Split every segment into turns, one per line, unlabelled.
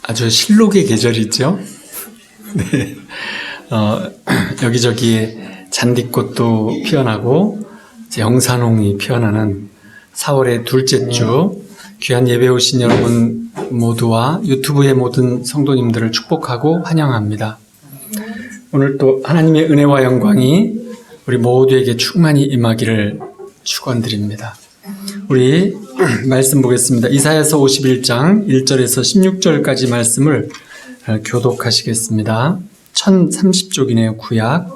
아주 실록의 계절이죠. 네. 여기저기에 잔디꽃도 피어나고 이제 영산홍이 피어나는 4월의 둘째 주, 귀한 예배 오신 여러분 모두와 유튜브의 모든 성도님들을 축복하고 환영합니다. 오늘 또 하나님의 은혜와 영광이 우리 모두에게 충만히 임하기를 축원드립니다. 우리 말씀 보겠습니다. 이사야서 51장 1절에서 16절까지 말씀을 교독하시겠습니다. 1030쪽이네요, 구약.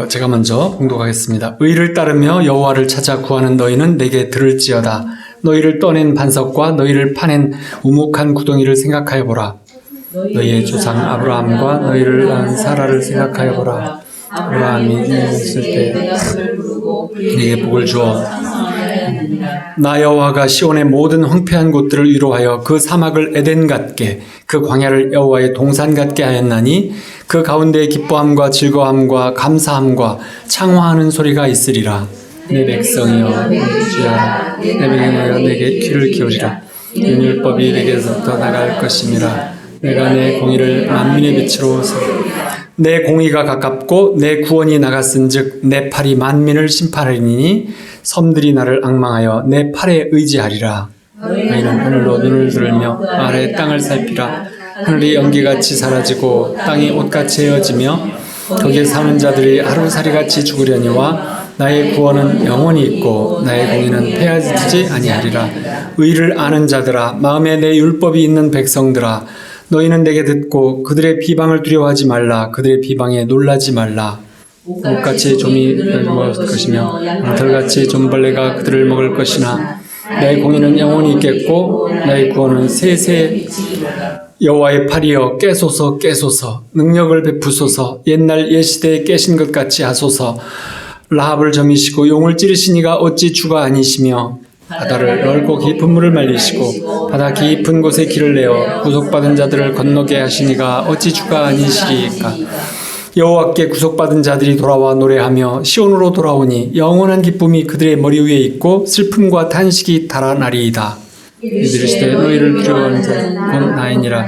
제가 먼저 봉독하겠습니다. 의를 따르며 여호와를 찾아 구하는 너희는 내게 들을지어다. 너희를 떠낸 반석과 너희를 파낸 우묵한 구덩이를 생각하여 보라. 너희의 조상 아브라함과 너희를 낳은 사라를 생각하여 보라. 아브라함이 있을 때 내게 복을 주어 나 여호와가 시온의 모든 황폐한 곳들을 위로하여 그 사막을 에덴 같게 그 광야를 여호와의 동산 같게 하였나니 그 가운데에 기뻐함과 즐거움과 감사함과 창화하는 소리가 있으리라. 내 백성이여 주야 내 백성이여 내게 귀를 기울이라. 율법이 내게서부터 나갈 것임이라. 내가 내 공의를 만민의 빛으로 내 공의가 가깝고 내 구원이 나갔은즉 내 팔이 만민을 심판하리니 섬들이 나를 앙망하여 내 팔에 의지하리라. 너희는 하늘로 눈을 들으며 아래 땅을 살피라. 하늘이 연기같이 사라지고 땅이 옷같이 헤어지며 거기에 사는 자들이 하루살이같이 죽으려니와 나의 구원은 영원히 있고 나의 공의는 폐하지 아니하리라. 의를 아는 자들아, 마음에 내 율법이 있는 백성들아, 너희는 내게 듣고 그들의 비방을 두려워하지 말라. 그들의 비방에 놀라지 말라. 옷같이 좀이 먹을 것이며 털같이 좀벌레가 그들을 먹을 것이나 나의 공의는 영원히 있겠고 나의 구원은 세세. 여호와의 팔이여 깨소서 깨소서. 능력을 베푸소서. 옛날 옛시대에 깨신 것 같이 하소서. 라합을 점이시고 용을 찌르신 이가 어찌 주가 아니시며 바다를 넓고 깊은 물을 말리시고 바다 깊은 곳에 길을 내어 구속받은 자들을 건너게 하시니가 어찌 주가 아니시리까. 여호와께 구속받은 자들이 돌아와 노래하며 시온으로 돌아오니 영원한 기쁨이 그들의 머리 위에 있고 슬픔과 탄식이 달아나리이다. 이르시되 너희를 두려워하는 자는 곧 나이니라.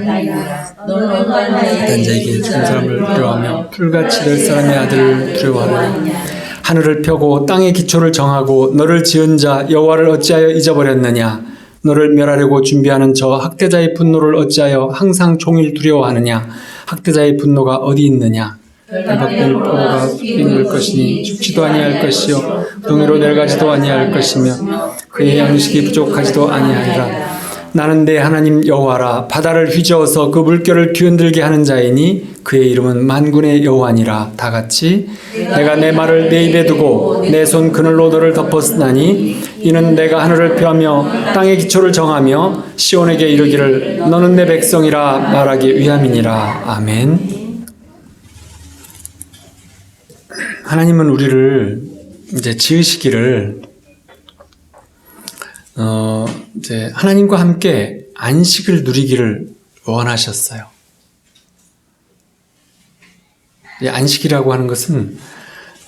어떤 자에게 죽은 사람을 두려워하며 풀같이 될 사람의 아들을 두려워하느냐. 하늘을 펴고 땅의 기초를 정하고 너를 지은 자 여호와를 어찌하여 잊어버렸느냐. 너를 멸하려고 준비하는 저 학대자의 분노를 어찌하여 항상 종일 두려워하느냐. 학대자의 분노가 어디 있느냐. 발박된 포로가 빙글 것이니 죽지도 아니할 것이요 동이로 내려가지도 아니할 것이며 그의 양식이 부족하지도 아니하리라. 나는 내 하나님 여호와라. 바다를 휘저어서 그 물결을 뒤흔들게 하는 자이니 그의 이름은 만군의 여호와니라. 다같이 내가 내 말을 내 입에 두고 내 손 그늘로 너를 덮었으나니 이는 내가 하늘을 펴며 땅의 기초를 정하며 시온에게 이르기를 너는 내 백성이라 말하기 위함이니라. 아멘. 하나님은 우리를 이제 지으시기를 이제 하나님과 함께 안식을 누리기를 원하셨어요. 이 안식이라고 하는 것은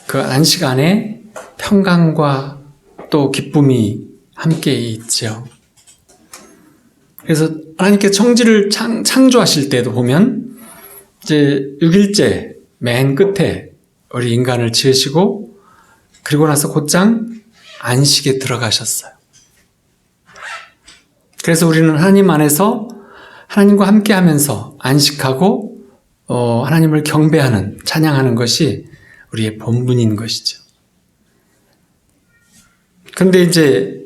그 안식 안에 평강과 또 기쁨이 함께 있죠. 그래서 하나님께 청지를 창조하실 때도 보면 이제 6일째 맨 끝에 우리 인간을 지으시고 그리고 나서 곧장 안식에 들어가셨어요. 그래서 우리는 하나님 안에서 하나님과 함께 하면서 안식하고 하나님을 경배하는, 찬양하는 것이 우리의 본분인 것이죠. 그런데 이제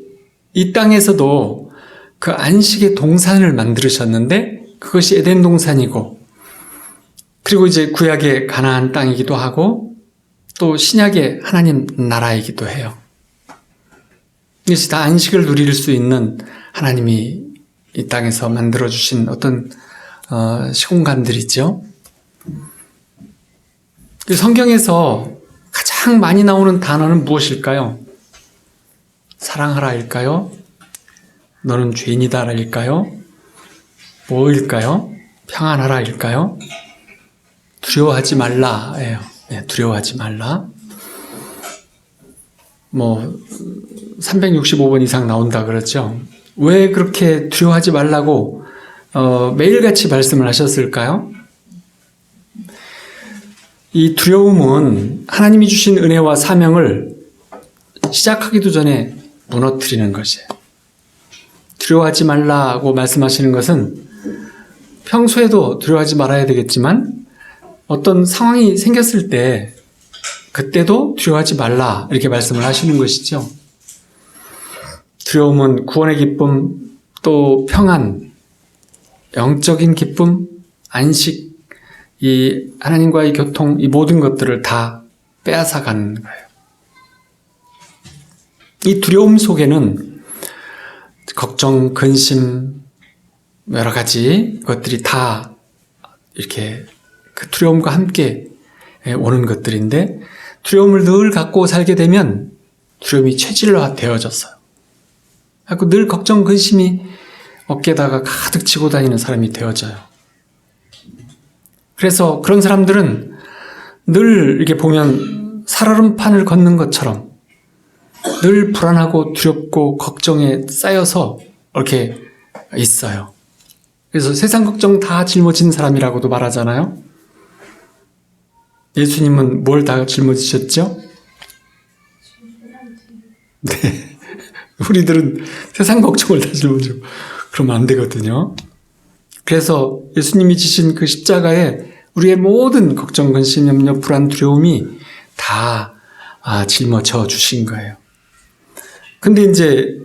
이 땅에서도 그 안식의 동산을 만들으셨는데 그것이 에덴 동산이고 그리고 이제 구약의 가나안 땅이기도 하고 또 신약의 하나님 나라이기도 해요. 이것이 다 안식을 누릴 수 있는 하나님이 이 땅에서 만들어주신 어떤 시공간들이죠. 성경에서 가장 많이 나오는 단어는 무엇일까요? 사랑하라일까요? 너는 죄인이다라일까요? 뭐일까요? 평안하라일까요? 두려워하지 말라예요. 네, 두려워하지 말라. 365번 이상 나온다 그랬죠. 왜 그렇게 두려워하지 말라고 매일같이 말씀을 하셨을까요? 이 두려움은 하나님이 주신 은혜와 사명을 시작하기도 전에 무너뜨리는 것이에요. 두려워하지 말라고 말씀하시는 것은 평소에도 두려워하지 말아야 되겠지만 어떤 상황이 생겼을 때 그때도 두려워하지 말라 이렇게 말씀을 하시는 것이죠. 두려움은 구원의 기쁨, 또 평안, 영적인 기쁨, 안식, 이 하나님과의 교통, 이 모든 것들을 다 빼앗아가는 거예요. 이 두려움 속에는 걱정, 근심, 여러 가지 것들이 다 이렇게 그 두려움과 함께 오는 것들인데, 두려움을 늘 갖고 살게 되면 두려움이 체질화 되어졌어요. 그래서 늘 걱정, 근심이 어깨에다가 가득 지고 다니는 사람이 되어져요. 그래서 그런 사람들은 늘 이렇게 보면 살얼음판을 걷는 것처럼 늘 불안하고 두렵고 걱정에 쌓여서 이렇게 있어요. 그래서 세상 걱정 다 짊어진 사람이라고도 말하잖아요. 예수님은 뭘 다 짊어지셨죠? 네. 우리들은 세상 걱정을 다 짊어지고 그러면 안 되거든요. 그래서 예수님이 지신 그 십자가에 우리의 모든 걱정, 근심, 염려, 불안, 두려움이 다 짊어져 주신 거예요. 근데 이제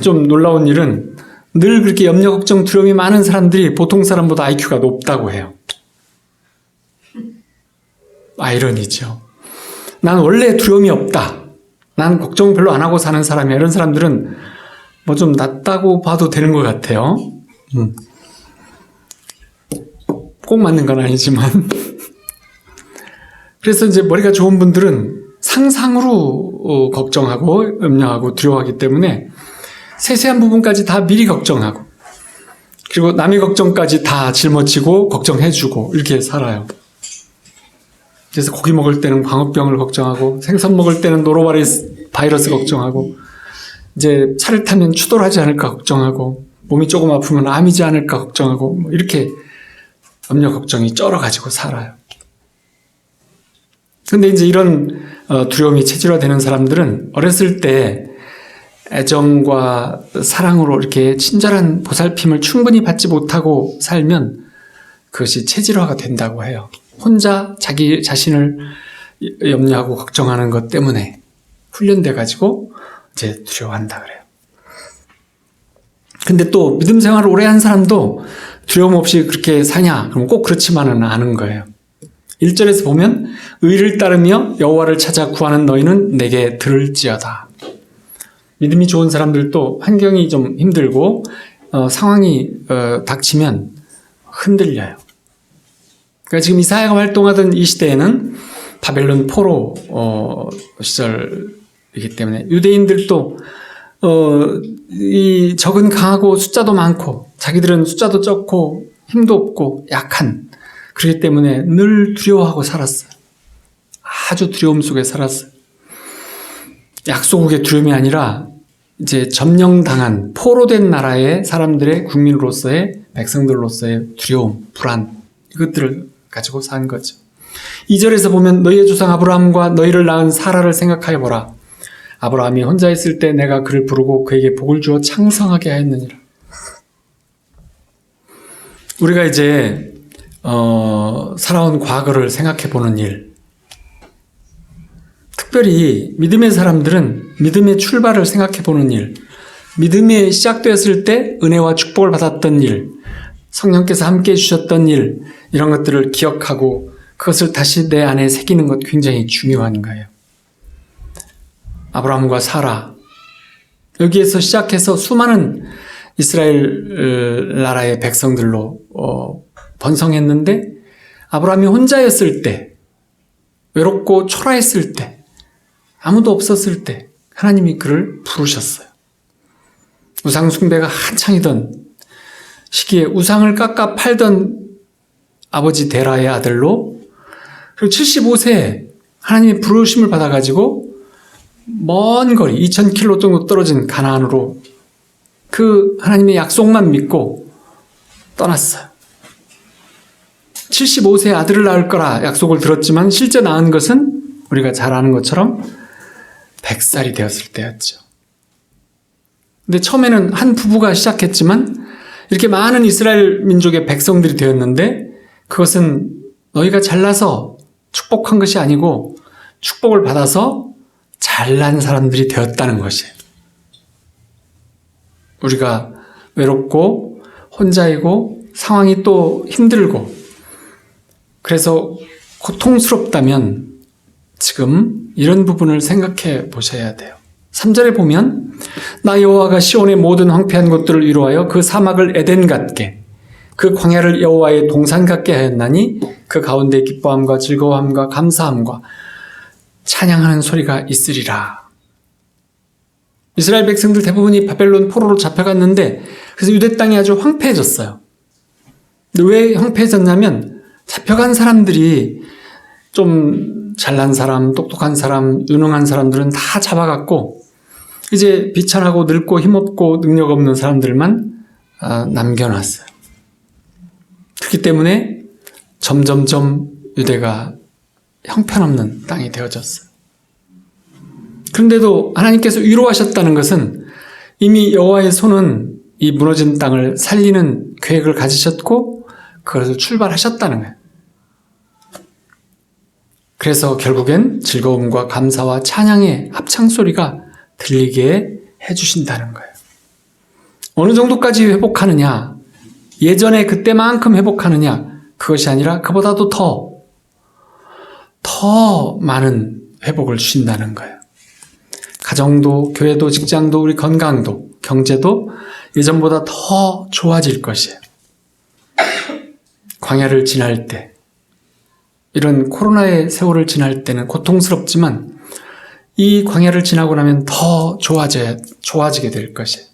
좀 놀라운 일은 늘 그렇게 염려, 걱정, 두려움이 많은 사람들이 보통 사람보다 IQ가 높다고 해요. 아이러니죠. 난 원래 두려움이 없다. 난 걱정 별로 안 하고 사는 사람이야. 이런 사람들은 뭐 좀 낫다고 봐도 되는 것 같아요. 꼭 맞는 건 아니지만. 그래서 이제 머리가 좋은 분들은 상상으로 걱정하고 염려하고 두려워하기 때문에 세세한 부분까지 다 미리 걱정하고, 그리고 남의 걱정까지 다 짊어지고 걱정해주고 이렇게 살아요. 그래서 고기 먹을 때는 광우병을 걱정하고, 생선 먹을 때는 노로바이러스 걱정하고, 이제 차를 타면 추돌하지 않을까 걱정하고, 몸이 조금 아프면 암이지 않을까 걱정하고, 이렇게 염려 걱정이 쩔어가지고 살아요. 근데 이제 이런 두려움이 체질화되는 사람들은 어렸을 때 애정과 사랑으로 이렇게 친절한 보살핌을 충분히 받지 못하고 살면 그것이 체질화가 된다고 해요. 혼자 자기 자신을 염려하고 걱정하는 것 때문에 훈련돼가지고 이제 두려워한다 그래요. 근데 또 믿음 생활을 오래 한 사람도 두려움 없이 그렇게 사냐? 그럼 꼭 그렇지만은 않은 거예요. 1절에서 보면 의를 따르며 여호와를 찾아 구하는 너희는 내게 들을지어다. 믿음이 좋은 사람들도 환경이 좀 힘들고 상황이 닥치면 흔들려요. 그러니까 지금 이사야가 활동하던 이 시대에는 바벨론 포로 시절이기 때문에 유대인들도 이 적은 강하고 숫자도 많고 자기들은 숫자도 적고 힘도 없고 약한, 그렇기 때문에 늘 두려워하고 살았어요. 아주 두려움 속에 살았어요. 약소국의 두려움이 아니라 이제 점령당한 포로된 나라의 사람들의 국민으로서의, 백성들로서의 두려움, 불안, 이것들을 가지고 산 거죠. 2절에서 보면 너희의 조상 아브라함과 너희를 낳은 사라를 생각하여 보라. 아브라함이 혼자 있을 때 내가 그를 부르고 그에게 복을 주어 창성하게 하였느니라. 우리가 이제 살아온 과거를 생각해 보는 일, 특별히 믿음의 사람들은 믿음의 출발을 생각해 보는 일, 믿음이 시작되었을 때 은혜와 축복을 받았던 일, 성령께서 함께 해주셨던 일, 이런 것들을 기억하고 그것을 다시 내 안에 새기는 것 굉장히 중요한 거예요. 아브라함과 사라, 여기에서 시작해서 수많은 이스라엘 나라의 백성들로 번성했는데, 아브라함이 혼자였을 때, 외롭고 초라했을 때, 아무도 없었을 때 하나님이 그를 부르셨어요. 우상 숭배가 한창이던 시기에 우상을 깎아 팔던 아버지 데라의 아들로, 그리고 75세에 하나님의 부르심을 받아가지고 먼 거리 2000km 정도 떨어진 가나안으로 그 하나님의 약속만 믿고 떠났어요. 75세 아들을 낳을 거라 약속을 들었지만 실제 낳은 것은 우리가 잘 아는 것처럼 100살이 되었을 때였죠. 근데 처음에는 한 부부가 시작했지만 이렇게 많은 이스라엘 민족의 백성들이 되었는데 그것은 너희가 잘나서 축복한 것이 아니고 축복을 받아서 잘난 사람들이 되었다는 것이에요. 우리가 외롭고 혼자이고 상황이 또 힘들고 그래서 고통스럽다면 지금 이런 부분을 생각해 보셔야 돼요. 3절에 보면 나 여호와가 시온의 모든 황폐한 곳들을 위로하여 그 사막을 에덴 같게 그 광야를 여호와의 동산 같게 하였나니 그 가운데 기뻐함과 즐거움과 감사함과 찬양하는 소리가 있으리라. 이스라엘 백성들 대부분이 바벨론 포로로 잡혀갔는데 그래서 유대 땅이 아주 황폐해졌어요. 근데 왜 황폐해졌냐면 잡혀간 사람들이 좀 잘난 사람, 똑똑한 사람, 유능한 사람들은 다 잡아갔고 이제 비천하고 늙고 힘없고 능력 없는 사람들만 남겨놨어요. 그렇기 때문에 점점점 유대가 형편없는 땅이 되어졌어요. 그런데도 하나님께서 위로하셨다는 것은 이미 여호와의 손은 이 무너진 땅을 살리는 계획을 가지셨고 그것을 출발하셨다는 거예요. 그래서 결국엔 즐거움과 감사와 찬양의 합창소리가 들리게 해주신다는 거예요. 어느 정도까지 회복하느냐, 예전에 그때만큼 회복하느냐, 그것이 아니라 그보다도 더 많은 회복을 주신다는 거예요. 가정도, 교회도, 직장도, 우리 건강도, 경제도 예전보다 더 좋아질 것이에요. 광야를 지날 때, 이런 코로나의 세월을 지날 때는 고통스럽지만 이 광야를 지나고 나면 더 좋아지게 될 것이에요.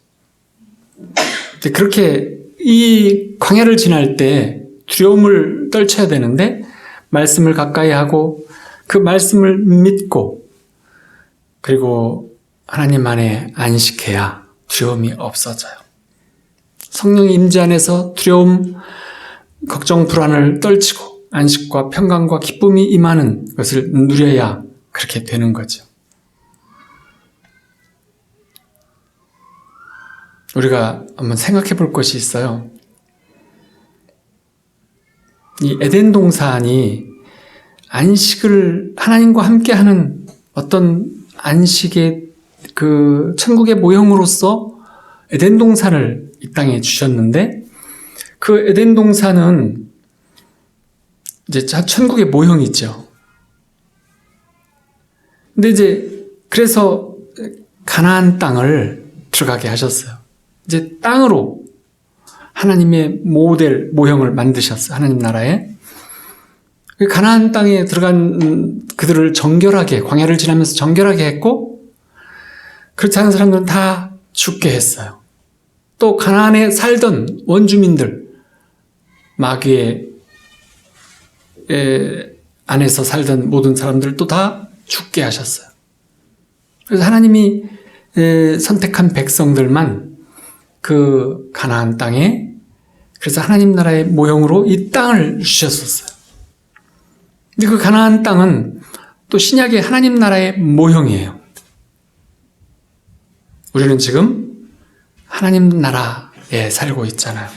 그렇게 이 광야를 지날 때 두려움을 떨쳐야 되는데 말씀을 가까이 하고 그 말씀을 믿고 그리고 하나님 안에 안식해야 두려움이 없어져요. 성령의 임재 안에서 두려움, 걱정, 불안을 떨치고 안식과 평강과 기쁨이 임하는 것을 누려야 그렇게 되는 거죠. 우리가 한번 생각해 볼 것이 있어요. 이 에덴 동산이 안식을 하나님과 함께하는 어떤 안식의 그 천국의 모형으로서 에덴 동산을 이 땅에 주셨는데 그 에덴 동산은 이제 천국의 모형이죠. 근데 이제 그래서 가나안 땅을 들어가게 하셨어요. 이제 땅으로 하나님의 모델 모형을 만드셨어요. 하나님 나라에. 가나안 땅에 들어간 그들을 정결하게 광야를 지나면서 정결하게 했고 그렇지 않은 사람들은 다 죽게 했어요. 또 가나안에 살던 원주민들 마귀의 안에서 살던 모든 사람들도 다 죽게 하셨어요. 그래서 하나님이 선택한 백성들만 그 가나안 땅에 그래서 하나님 나라의 모형으로 이 땅을 주셨었어요. 근데 그 가나안 땅은 또 신약의 하나님 나라의 모형이에요. 우리는 지금 하나님 나라에 살고 있잖아요.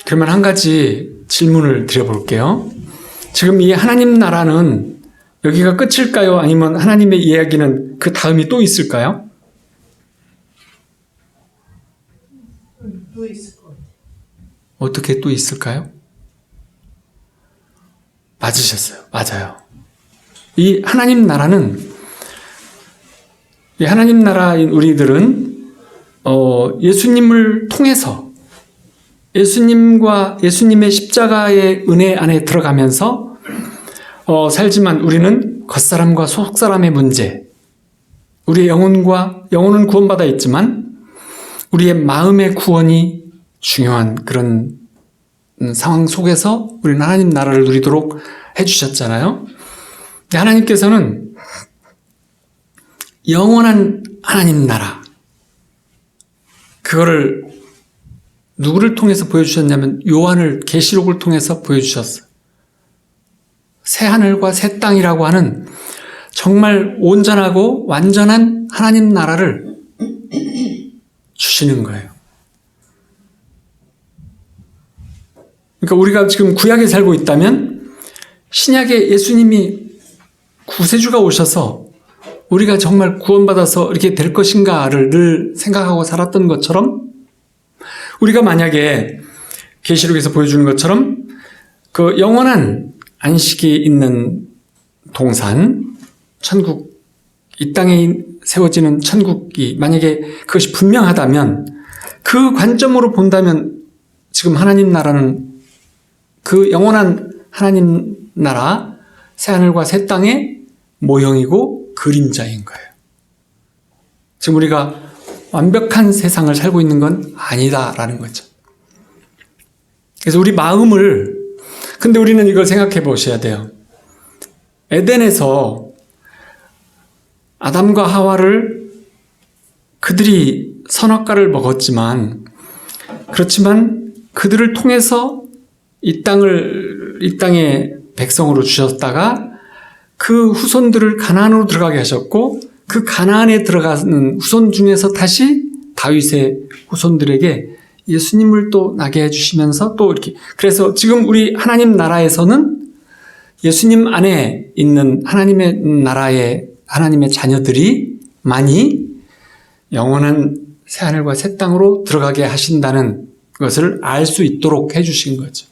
그러면 한 가지 질문을 드려볼게요. 지금 이 하나님 나라는 여기가 끝일까요? 아니면 하나님의 이야기는 그 다음이 또 있을까요?
또 있을 것 같아요.
어떻게 또 있을까요? 맞으셨어요. 맞아요. 이 하나님 나라는 이 하나님 나라인 우리들은 예수님을 통해서 예수님과 예수님의 십자가의 은혜 안에 들어가면서 살지만 우리는 겉사람과 속사람의 문제, 우리의 영혼은 구원받아 있지만 우리의 마음의 구원이 중요한 그런 상황 속에서 우리는 하나님 나라를 누리도록 해주셨잖아요. 하나님께서는 영원한 하나님 나라. 그거를 누구를 통해서 보여주셨냐면 요한을 계시록을 통해서 보여주셨어요. 새 하늘과 새 땅이라고 하는 정말 온전하고 완전한 하나님 나라를 주시는 거예요. 그러니까 우리가 지금 구약에 살고 있다면 신약에 예수님이 구세주가 오셔서 우리가 정말 구원받아서 이렇게 될 것인가를 늘 생각하고 살았던 것처럼 우리가 만약에 계시록에서 보여주는 것처럼 그 영원한 안식이 있는 동산, 천국, 이 땅에 세워지는 천국이 만약에 그것이 분명하다면 그 관점으로 본다면 지금 하나님 나라는 그 영원한 하나님 나라, 새하늘과 새 땅의 모형이고 그림자인 거예요. 지금 우리가 완벽한 세상을 살고 있는 건 아니다라는 거죠. 그래서 우리 마음을, 근데 우리는 이걸 생각해 보셔야 돼요. 에덴에서 아담과 하와를 그들이 선악과를 먹었지만, 그렇지만 그들을 통해서 이 땅의 백성으로 주셨다가 그 후손들을 가나안으로 들어가게 하셨고, 그 가나안에 들어가는 후손 중에서 다시 다윗의 후손들에게 예수님을 또 나게 해주시면서 또 이렇게, 그래서 지금 우리 하나님 나라에서는 예수님 안에 있는 하나님의 나라의 하나님의 자녀들이 많이 영원한 새하늘과 새 땅으로 들어가게 하신다는 것을 알 수 있도록 해주신 거죠.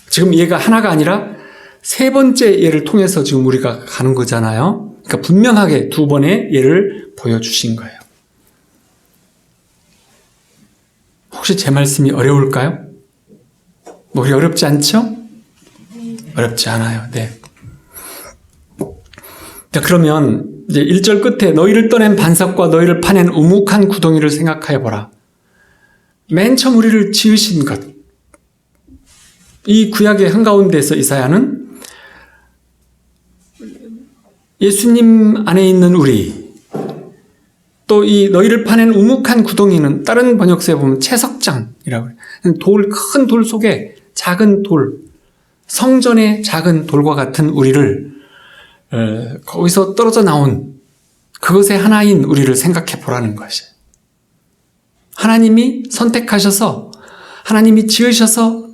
지금 얘가 하나가 아니라 세 번째 예를 통해서 지금 우리가 가는 거잖아요. 그러니까 분명하게 두 번의 예를 보여주신 거예요. 혹시 제 말씀이 어려울까요? 뭐 어렵지 않죠? 어렵지 않아요. 네. 자, 그러면 이제 1절 끝에 너희를 떠낸 반석과 너희를 파낸 우묵한 구덩이를 생각하여 보라. 맨 처음 우리를 지으신 것. 이 구약의 한가운데서 이사야는 예수님 안에 있는 우리, 또 이 너희를 파낸 우묵한 구덩이는 다른 번역서에 보면 채석장이라고 해요. 큰 돌 속에 작은 돌, 성전의 작은 돌과 같은 우리를 거기서 떨어져 나온 그것의 하나인 우리를 생각해 보라는 것이에요. 하나님이 선택하셔서 하나님이 지으셔서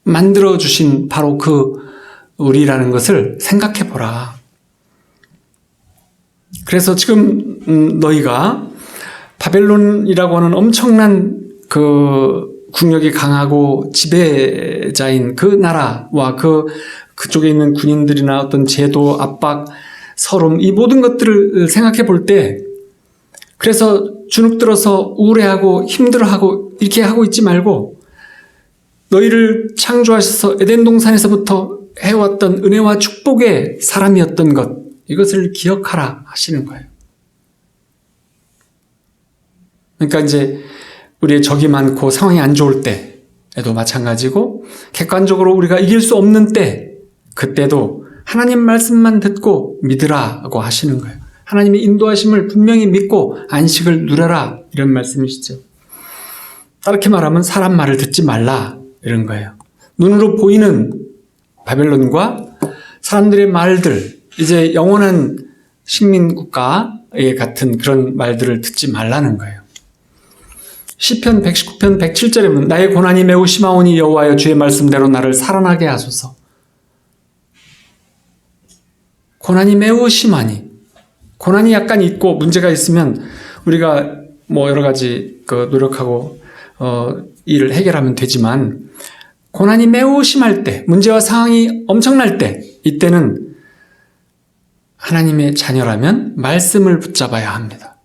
만들어주신 바로 그 우리라는 것을 생각해 보라. 그래서 지금 너희가 바벨론이라고 하는 엄청난 그 국력이 강하고 지배자인 그 나라와 그쪽에 있는 군인들이나 어떤 제도, 압박, 서름, 이 모든 것들을 생각해 볼 때, 그래서 주눅들어서 우울해하고 힘들어하고 이렇게 하고 있지 말고 너희를 창조하셔서 에덴 동산에서부터 해왔던 은혜와 축복의 사람이었던 것, 이것을 기억하라 하시는 거예요. 그러니까 이제 우리의 적이 많고 상황이 안 좋을 때에도 마찬가지고, 객관적으로 우리가 이길 수 없는 때, 그때도 하나님 말씀만 듣고 믿으라고 하시는 거예요. 하나님의 인도하심을 분명히 믿고 안식을 누려라, 이런 말씀이시죠. 다르게 말하면 사람 말을 듣지 말라, 이런 거예요. 눈으로 보이는 바벨론과 사람들의 말들, 이제 영원한 식민국가에 같은 그런 말들을 듣지 말라는 거예요. 시편 119편 107절에 보면 나의 고난이 매우 심하오니 여호와여 주의 말씀대로 나를 살아나게 하소서. 고난이 매우 심하니, 고난이 약간 있고 문제가 있으면 우리가 뭐 여러 가지 노력하고 일을 해결하면 되지만, 고난이 매우 심할 때, 문제와 상황이 엄청날 때, 이때는 하나님의 자녀라면 말씀을 붙잡아야 합니다.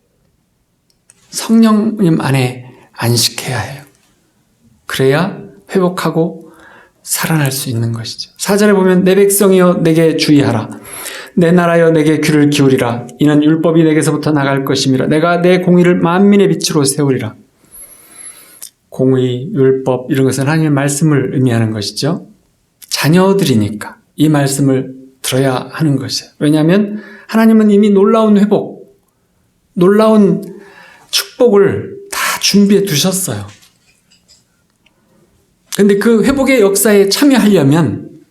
성령님 안에 안식해야 해요. 그래야 회복하고 살아날 수 있는 것이죠. 4절에 보면 내 백성이여 내게 주의하라. 내 나라여 내게 귀를 기울이라. 이는 율법이 내게서부터 나갈 것임이라. 내가 내 공의를 만민의 빛으로 세우리라. 공의, 율법, 이런 것은 하나님의 말씀을 의미하는 것이죠. 자녀들이니까 이 말씀을 들어야 하는 것이에요. 왜냐하면 하나님은 이미 놀라운 회복, 놀라운 축복을 다 준비해 두셨어요. 근데 그 회복의 역사에 참여하려면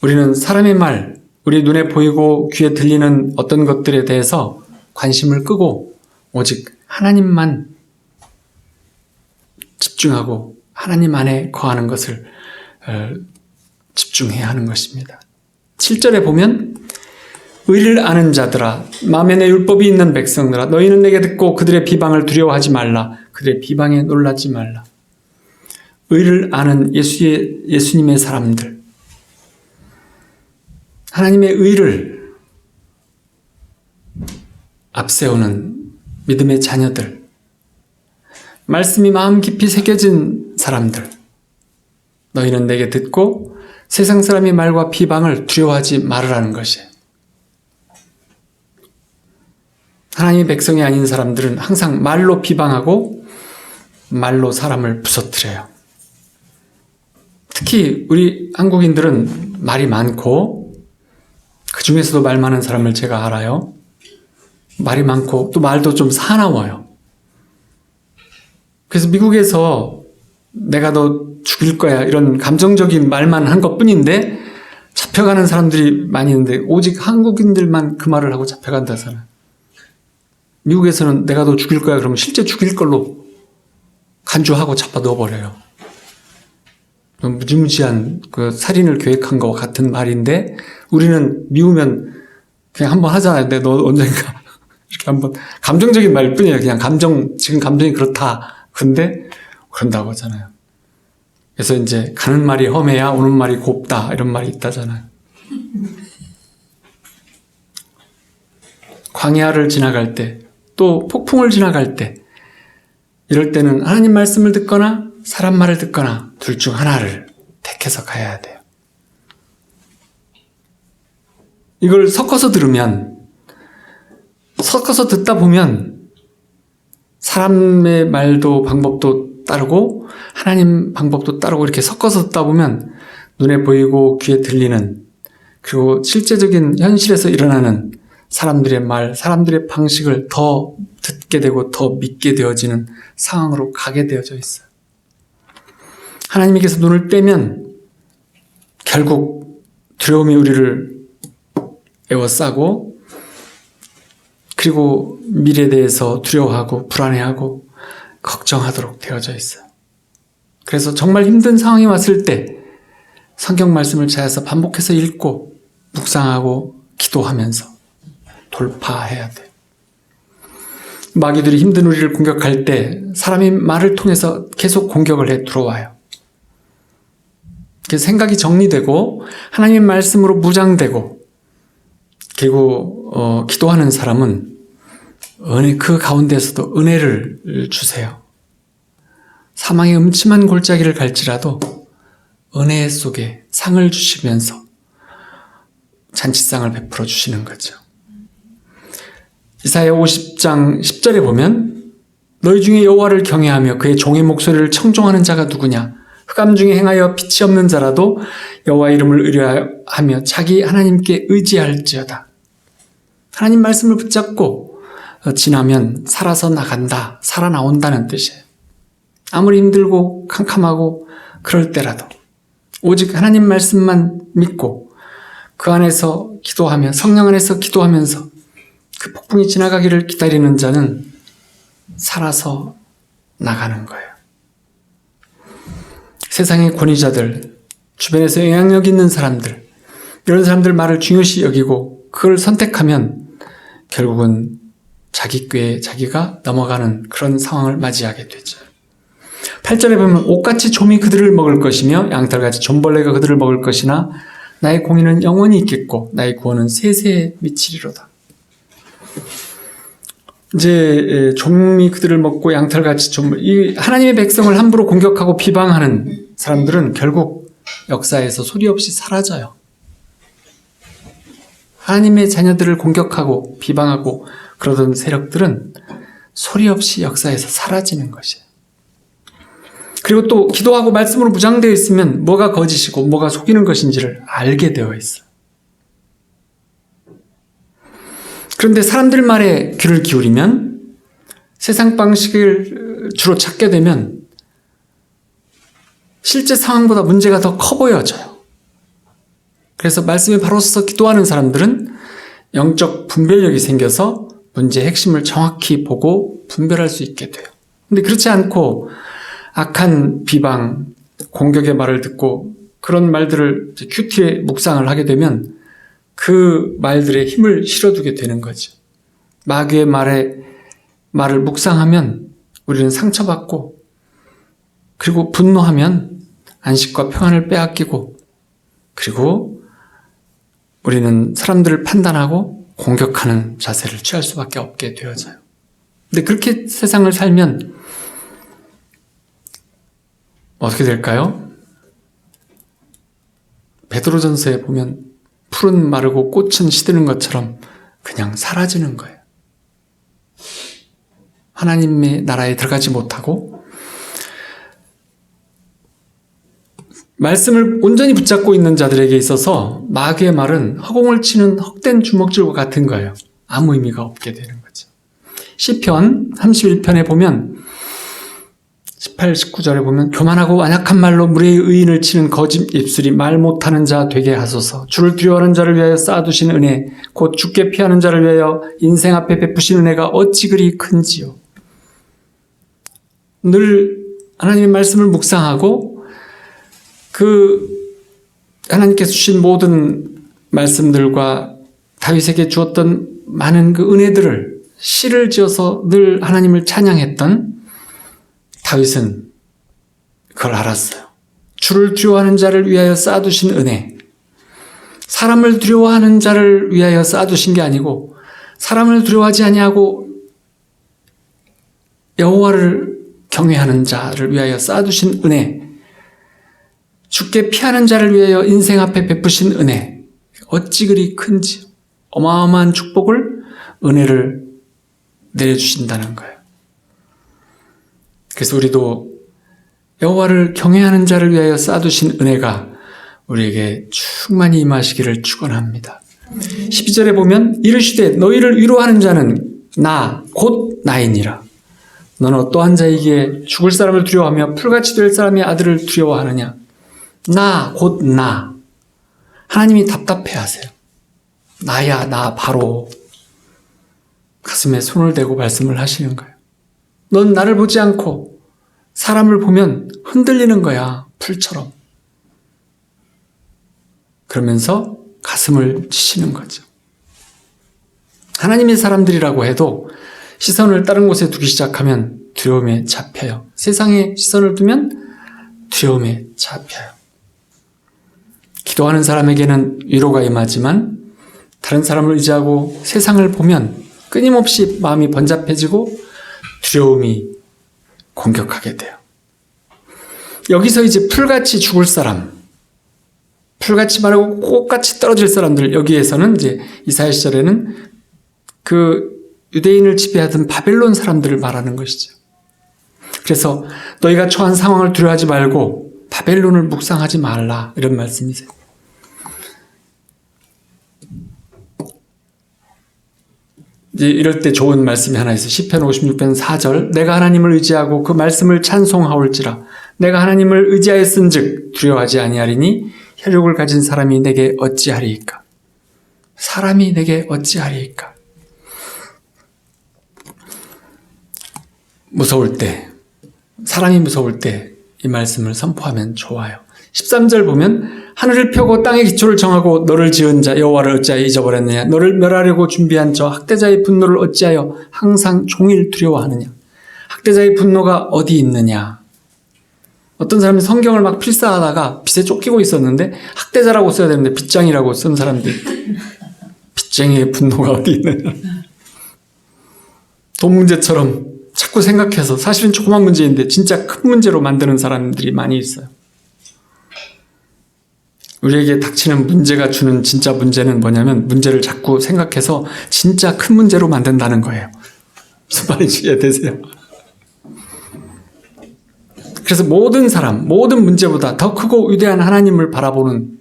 우리는 사람의 말, 우리 눈에 보이고 귀에 들리는 어떤 것들에 대해서 관심을 끄고 오직 하나님만 집중하고 하나님 안에 거하는 것을 집중해야 하는 것입니다. 7절에 보면 의를 아는 자들아 마음에 내 율법이 있는 백성들아 너희는 내게 듣고 그들의 비방을 두려워하지 말라. 그들의 비방에 놀라지 말라. 의를 아는 예수님의 사람들, 하나님의 의를 앞세우는 믿음의 자녀들, 말씀이 마음 깊이 새겨진 사람들, 너희는 내게 듣고 세상 사람의 말과 비방을 두려워하지 말으라는 것이에요. 하나님의 백성이 아닌 사람들은 항상 말로 비방하고 말로 사람을 부서뜨려요. 특히 우리 한국인들은 말이 많고 그 중에서도 말 많은 사람을 제가 알아요. 말이 많고 또 말도 좀 사나워요. 그래서 미국에서 내가 너 죽일 거야 이런 감정적인 말만 한 것뿐인데 잡혀가는 사람들이 많이 있는데 오직 한국인들만 그 말을 하고 잡혀간다잖아요. 미국에서는 내가 너 죽일 거야 그러면 실제 죽일 걸로 간주하고 잡아 넣어버려요. 무지무지한 그 살인을 계획한 것과 같은 말인데 우리는 미우면 그냥 한번 하잖아요. 근데 너 언젠가 이렇게 한번 감정적인 말일 뿐이에요. 그냥 지금 감정이 그렇다. 근데 그런다고 하잖아요. 그래서 이제 가는 말이 험해야 오는 말이 곱다 이런 말이 있다잖아요. 광야를 지나갈 때 또 폭풍을 지나갈 때 이럴 때는 하나님 말씀을 듣거나 사람 말을 듣거나 둘 중 하나를 택해서 가야 돼요. 이걸 섞어서 듣다 보면 사람의 말도 방법도 따르고 하나님 방법도 따르고 이렇게 섞어서 듣다 보면 눈에 보이고 귀에 들리는 그리고 실제적인 현실에서 일어나는 사람들의 말, 사람들의 방식을 더 듣게 되고 더 믿게 되어지는 상황으로 가게 되어져 있어요. 하나님께서 눈을 떼면 결국 두려움이 우리를 에워싸고 그리고 미래에 대해서 두려워하고 불안해하고 걱정하도록 되어져 있어요. 그래서 정말 힘든 상황이 왔을 때 성경 말씀을 찾아서 반복해서 읽고 묵상하고 기도하면서 돌파해야 돼요. 마귀들이 힘든 우리를 공격할 때 사람이 말을 통해서 계속 공격을 해 들어와요. 생각이 정리되고 하나님의 말씀으로 무장되고 그리고 기도하는 사람은 그 가운데서도 은혜를 주세요. 사망의 음침한 골짜기를 갈지라도 은혜 속에 상을 주시면서 잔치상을 베풀어 주시는 거죠. 이사야 50장 10절에 보면 너희 중에 여호와를 경외하며 그의 종의 목소리를 청종하는 자가 누구냐? 흑암 중에 행하여 빛이 없는 자라도 여호와 이름을 의뢰하며 자기 하나님께 의지할지어다. 하나님 말씀을 붙잡고 지나면 살아서 나간다, 살아나온다는 뜻이에요. 아무리 힘들고 캄캄하고 그럴 때라도 오직 하나님 말씀만 믿고 그 안에서 기도하며 성령 안에서 기도하면서 그 폭풍이 지나가기를 기다리는 자는 살아서 나가는 거예요. 세상의 권위자들, 주변에서 영향력 있는 사람들, 이런 사람들 말을 중요시 여기고 그걸 선택하면 결국은 자기 꾀에 자기가 넘어가는 그런 상황을 맞이하게 되죠. 8절에 보면 옷같이 좀이 그들을 먹을 것이며 양털같이 좀벌레가 그들을 먹을 것이나 나의 공의는 영원히 있겠고 나의 구원은 세세에 미치리로다. 이제 좀이 그들을 먹고 양털같이 이 하나님의 백성을 함부로 공격하고 비방하는 사람들은 결국 역사에서 소리 없이 사라져요. 하나님의 자녀들을 공격하고 비방하고 그러던 세력들은 소리 없이 역사에서 사라지는 것이에요. 그리고 또 기도하고 말씀으로 무장되어 있으면 뭐가 거짓이고 뭐가 속이는 것인지를 알게 되어 있어요. 그런데 사람들 말에 귀를 기울이면 세상 방식을 주로 찾게 되면 실제 상황보다 문제가 더 커 보여져요. 그래서 말씀에 바로 서서 기도하는 사람들은 영적 분별력이 생겨서 문제의 핵심을 정확히 보고 분별할 수 있게 돼요. 근데 그렇지 않고 악한 비방, 공격의 말을 듣고 그런 말들을 큐티에 묵상을 하게 되면 그 말들에 힘을 실어두게 되는 거죠. 마귀의 말을 묵상하면 우리는 상처받고 그리고 분노하면 안식과 평안을 빼앗기고 그리고 우리는 사람들을 판단하고 공격하는 자세를 취할 수밖에 없게 되어져요. 근데 그렇게 세상을 살면 어떻게 될까요? 베드로전서에 보면 풀은 마르고 꽃은 시드는 것처럼 그냥 사라지는 거예요. 하나님의 나라에 들어가지 못하고 말씀을 온전히 붙잡고 있는 자들에게 있어서 마귀의 말은 허공을 치는 헛된 주먹질과 같은 거예요. 아무 의미가 없게 되는 거죠. 시편 31편에 보면 18, 19절에 보면 교만하고 완악한 말로 무리의 의인을 치는 거짓 입술이 말 못하는 자 되게 하소서. 주를 두려워하는 자를 위하여 쌓아두신 은혜 곧 죽게 피하는 자를 위하여 인생 앞에 베푸신 은혜가 어찌 그리 큰지요. 늘 하나님의 말씀을 묵상하고 그 하나님께서 주신 모든 말씀들과 다윗에게 주었던 많은 그 은혜들을 시를 지어서 늘 하나님을 찬양했던 다윗은 그걸 알았어요. 주를 두려워하는 자를 위하여 쌓아두신 은혜. 사람을 두려워하는 자를 위하여 쌓아두신 게 아니고 사람을 두려워하지 아니하고 여호와를 경외하는 자를 위하여 쌓아두신 은혜. 죽게 피하는 자를 위하여 인생 앞에 베푸신 은혜. 어찌 그리 큰지. 어마어마한 축복을, 은혜를 내려주신다는 거예요. 그래서 우리도 여호와를 경외하는 자를 위하여 쌓아두신 은혜가 우리에게 충만히 임하시기를 축원합니다. 12절에 보면 이르시되 너희를 위로하는 자는 나 곧 나이니라. 너는 어떠한 자이기에 죽을 사람을 두려워하며 풀같이 될 사람의 아들을 두려워하느냐. 나 곧 나. 하나님이 답답해하세요. 나야 나 바로. 가슴에 손을 대고 말씀을 하시는 거예요. 넌 나를 보지 않고 사람을 보면 흔들리는 거야. 풀처럼. 그러면서 가슴을 치시는 거죠. 하나님의 사람들이라고 해도 시선을 다른 곳에 두기 시작하면 두려움에 잡혀요. 세상에 시선을 두면 두려움에 잡혀요. 기도하는 사람에게는 위로가 임하지만 다른 사람을 의지하고 세상을 보면 끊임없이 마음이 번잡해지고 두려움이 공격하게 돼요. 여기서 이제 풀같이 죽을 사람, 풀같이 마르고 꽃같이 떨어질 사람들, 여기에서는 이제 이사야 시절에는 그 유대인을 지배하던 바벨론 사람들을 말하는 것이죠. 그래서 너희가 처한 상황을 두려워하지 말고 바벨론을 묵상하지 말라, 이런 말씀이세요. 이제 이럴 때 좋은 말씀이 하나 있어요. 시편 56편 4절. 내가 하나님을 의지하고 그 말씀을 찬송하올지라. 내가 하나님을 의지하였은즉 두려워하지 아니하리니 혈육을 가진 사람이 내게 어찌하리이까. 사람이 내게 어찌하리이까. 무서울 때, 사람이 무서울 때 이 말씀을 선포하면 좋아요. 13절 보면 하늘을 펴고 땅의 기초를 정하고 너를 지은 자 여호와를 어찌하여 잊어버렸느냐. 너를 멸하려고 준비한 저 학대자의 분노를 어찌하여 항상 종일 두려워하느냐. 학대자의 분노가 어디 있느냐. 어떤 사람이 성경을 막 필사하다가 빚에 쫓기고 있었는데 학대자라고 써야 되는데 빚쟁이라고 쓴 사람들이 빚쟁이의 분노가 어디 있느냐. 돈 문제처럼 자꾸 생각해서 사실은 조그만 문제인데 진짜 큰 문제로 만드는 사람들이 많이 있어요. 우리에게 닥치는 문제가 주는 진짜 문제는 뭐냐면 문제를 자꾸 생각해서 진짜 큰 문제로 만든다는 거예요. 무슨 말인지 이해되세요? 그래서 모든 사람, 모든 문제보다 더 크고 위대한 하나님을 바라보는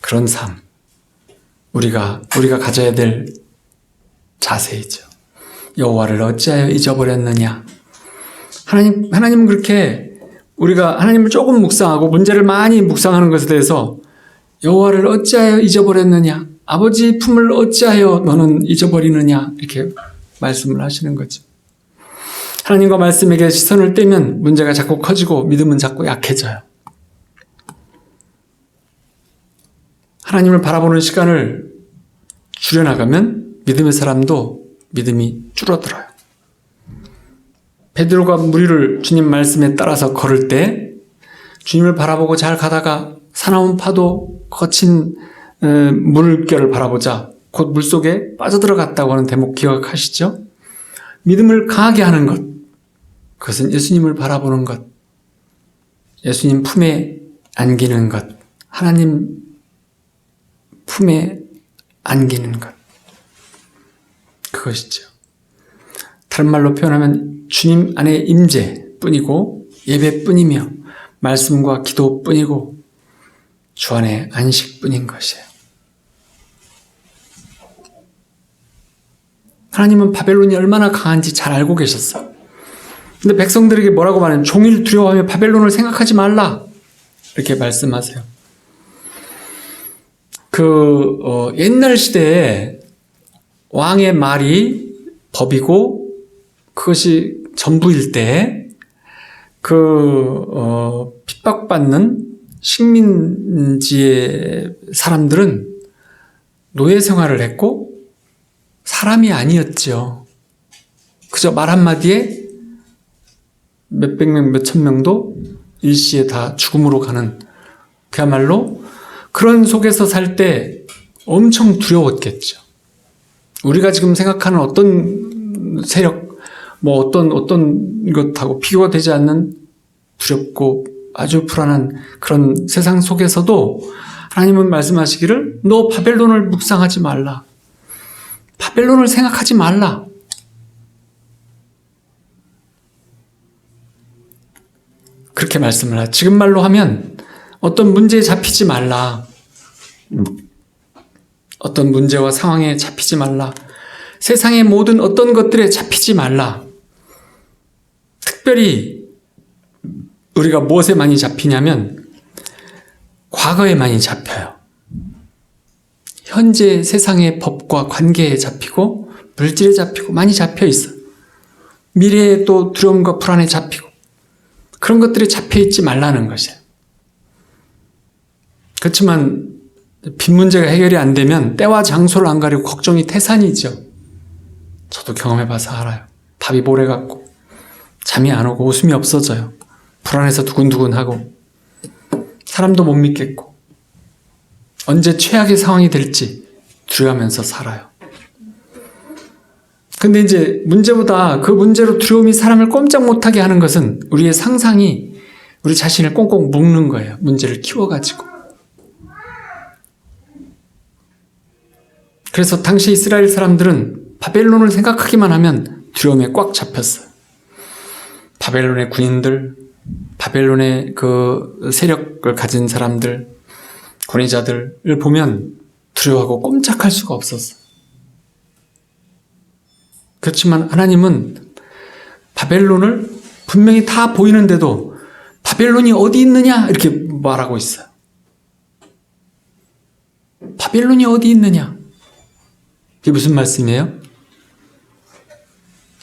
그런 삶, 우리가 가져야 될 자세이죠. 여호와를 어찌하여 잊어버렸느냐. 하나님은 그렇게 우리가 하나님을 조금 묵상하고 문제를 많이 묵상하는 것에 대해서 여호와를 어찌하여 잊어버렸느냐. 아버지 품을 어찌하여 너는 잊어버리느냐. 이렇게 말씀을 하시는 거죠. 하나님과 말씀에게 시선을 떼면 문제가 자꾸 커지고 믿음은 자꾸 약해져요. 하나님을 바라보는 시간을 줄여나가면 믿음의 사람도 믿음이 줄어들어요. 베드로가 무리를 주님 말씀에 따라서 걸을 때 주님을 바라보고 잘 가다가 사나운 파도 거친 물결을 바라보자 곧 물속에 빠져들어갔다고 하는 대목 기억하시죠? 믿음을 강하게 하는 것, 그것은 예수님을 바라보는 것, 예수님 품에 안기는 것, 하나님 품에 안기는 것, 그것이죠. 다른 말로 표현하면 주님 안에 임재뿐이고 예배뿐이며 말씀과 기도뿐이고 주 안에 안식뿐인 것이에요. 하나님은 바벨론이 얼마나 강한지 잘 알고 계셨어요. 근데 백성들에게 뭐라고 말하냐면 종일 두려워하며 바벨론을 생각하지 말라 이렇게 말씀하세요. 옛날 시대에 왕의 말이 법이고 그것이 전부일 때 핍박받는 식민지의 사람들은 노예 생활을 했고 사람이 아니었죠. 그저 말 한마디에 몇백 명, 몇천 명도 일시에 다 죽음으로 가는 그야말로 그런 속에서 살 때 엄청 두려웠겠죠. 우리가 지금 생각하는 어떤 세력, 어떤 것하고 비교가 되지 않는 두렵고 아주 불안한 그런 세상 속에서도 하나님은 말씀하시기를 너 바벨론을 묵상하지 말라. 바벨론을 생각하지 말라. 그렇게 말씀을 하죠. 지금 말로 하면 어떤 문제에 잡히지 말라. 어떤 문제와 상황에 잡히지 말라. 세상의 모든 어떤 것들에 잡히지 말라. 특별히 우리가 무엇에 많이 잡히냐면 과거에 많이 잡혀요. 현재 세상의 법과 관계에 잡히고 물질에 잡히고 많이 잡혀 있어요. 미래에 또 두려움과 불안에 잡히고 그런 것들에 잡혀 있지 말라는 것이에요. 그렇지만 빚 문제가 해결이 안 되면 때와 장소를 안 가리고 걱정이 태산이죠. 저도 경험해봐서 알아요. 밥이 모래 같고 잠이 안 오고 웃음이 없어져요. 불안해서 두근두근하고 사람도 못 믿겠고 언제 최악의 상황이 될지 두려워하면서 살아요. 근데 이제 문제보다 그 문제로 두려움이 사람을 꼼짝 못하게 하는 것은 우리의 상상이 우리 자신을 꽁꽁 묶는 거예요. 문제를 키워가지고. 그래서 당시 이스라엘 사람들은 바벨론을 생각하기만 하면 두려움에 꽉 잡혔어요. 바벨론의 군인들, 바벨론의 그 세력을 가진 사람들, 권위자들을 보면 두려워하고 꼼짝할 수가 없었어요. 그렇지만 하나님은 바벨론을 분명히 다 보이는데도 바벨론이 어디 있느냐 이렇게 말하고 있어요. 바벨론이 어디 있느냐? 이게 무슨 말씀이에요?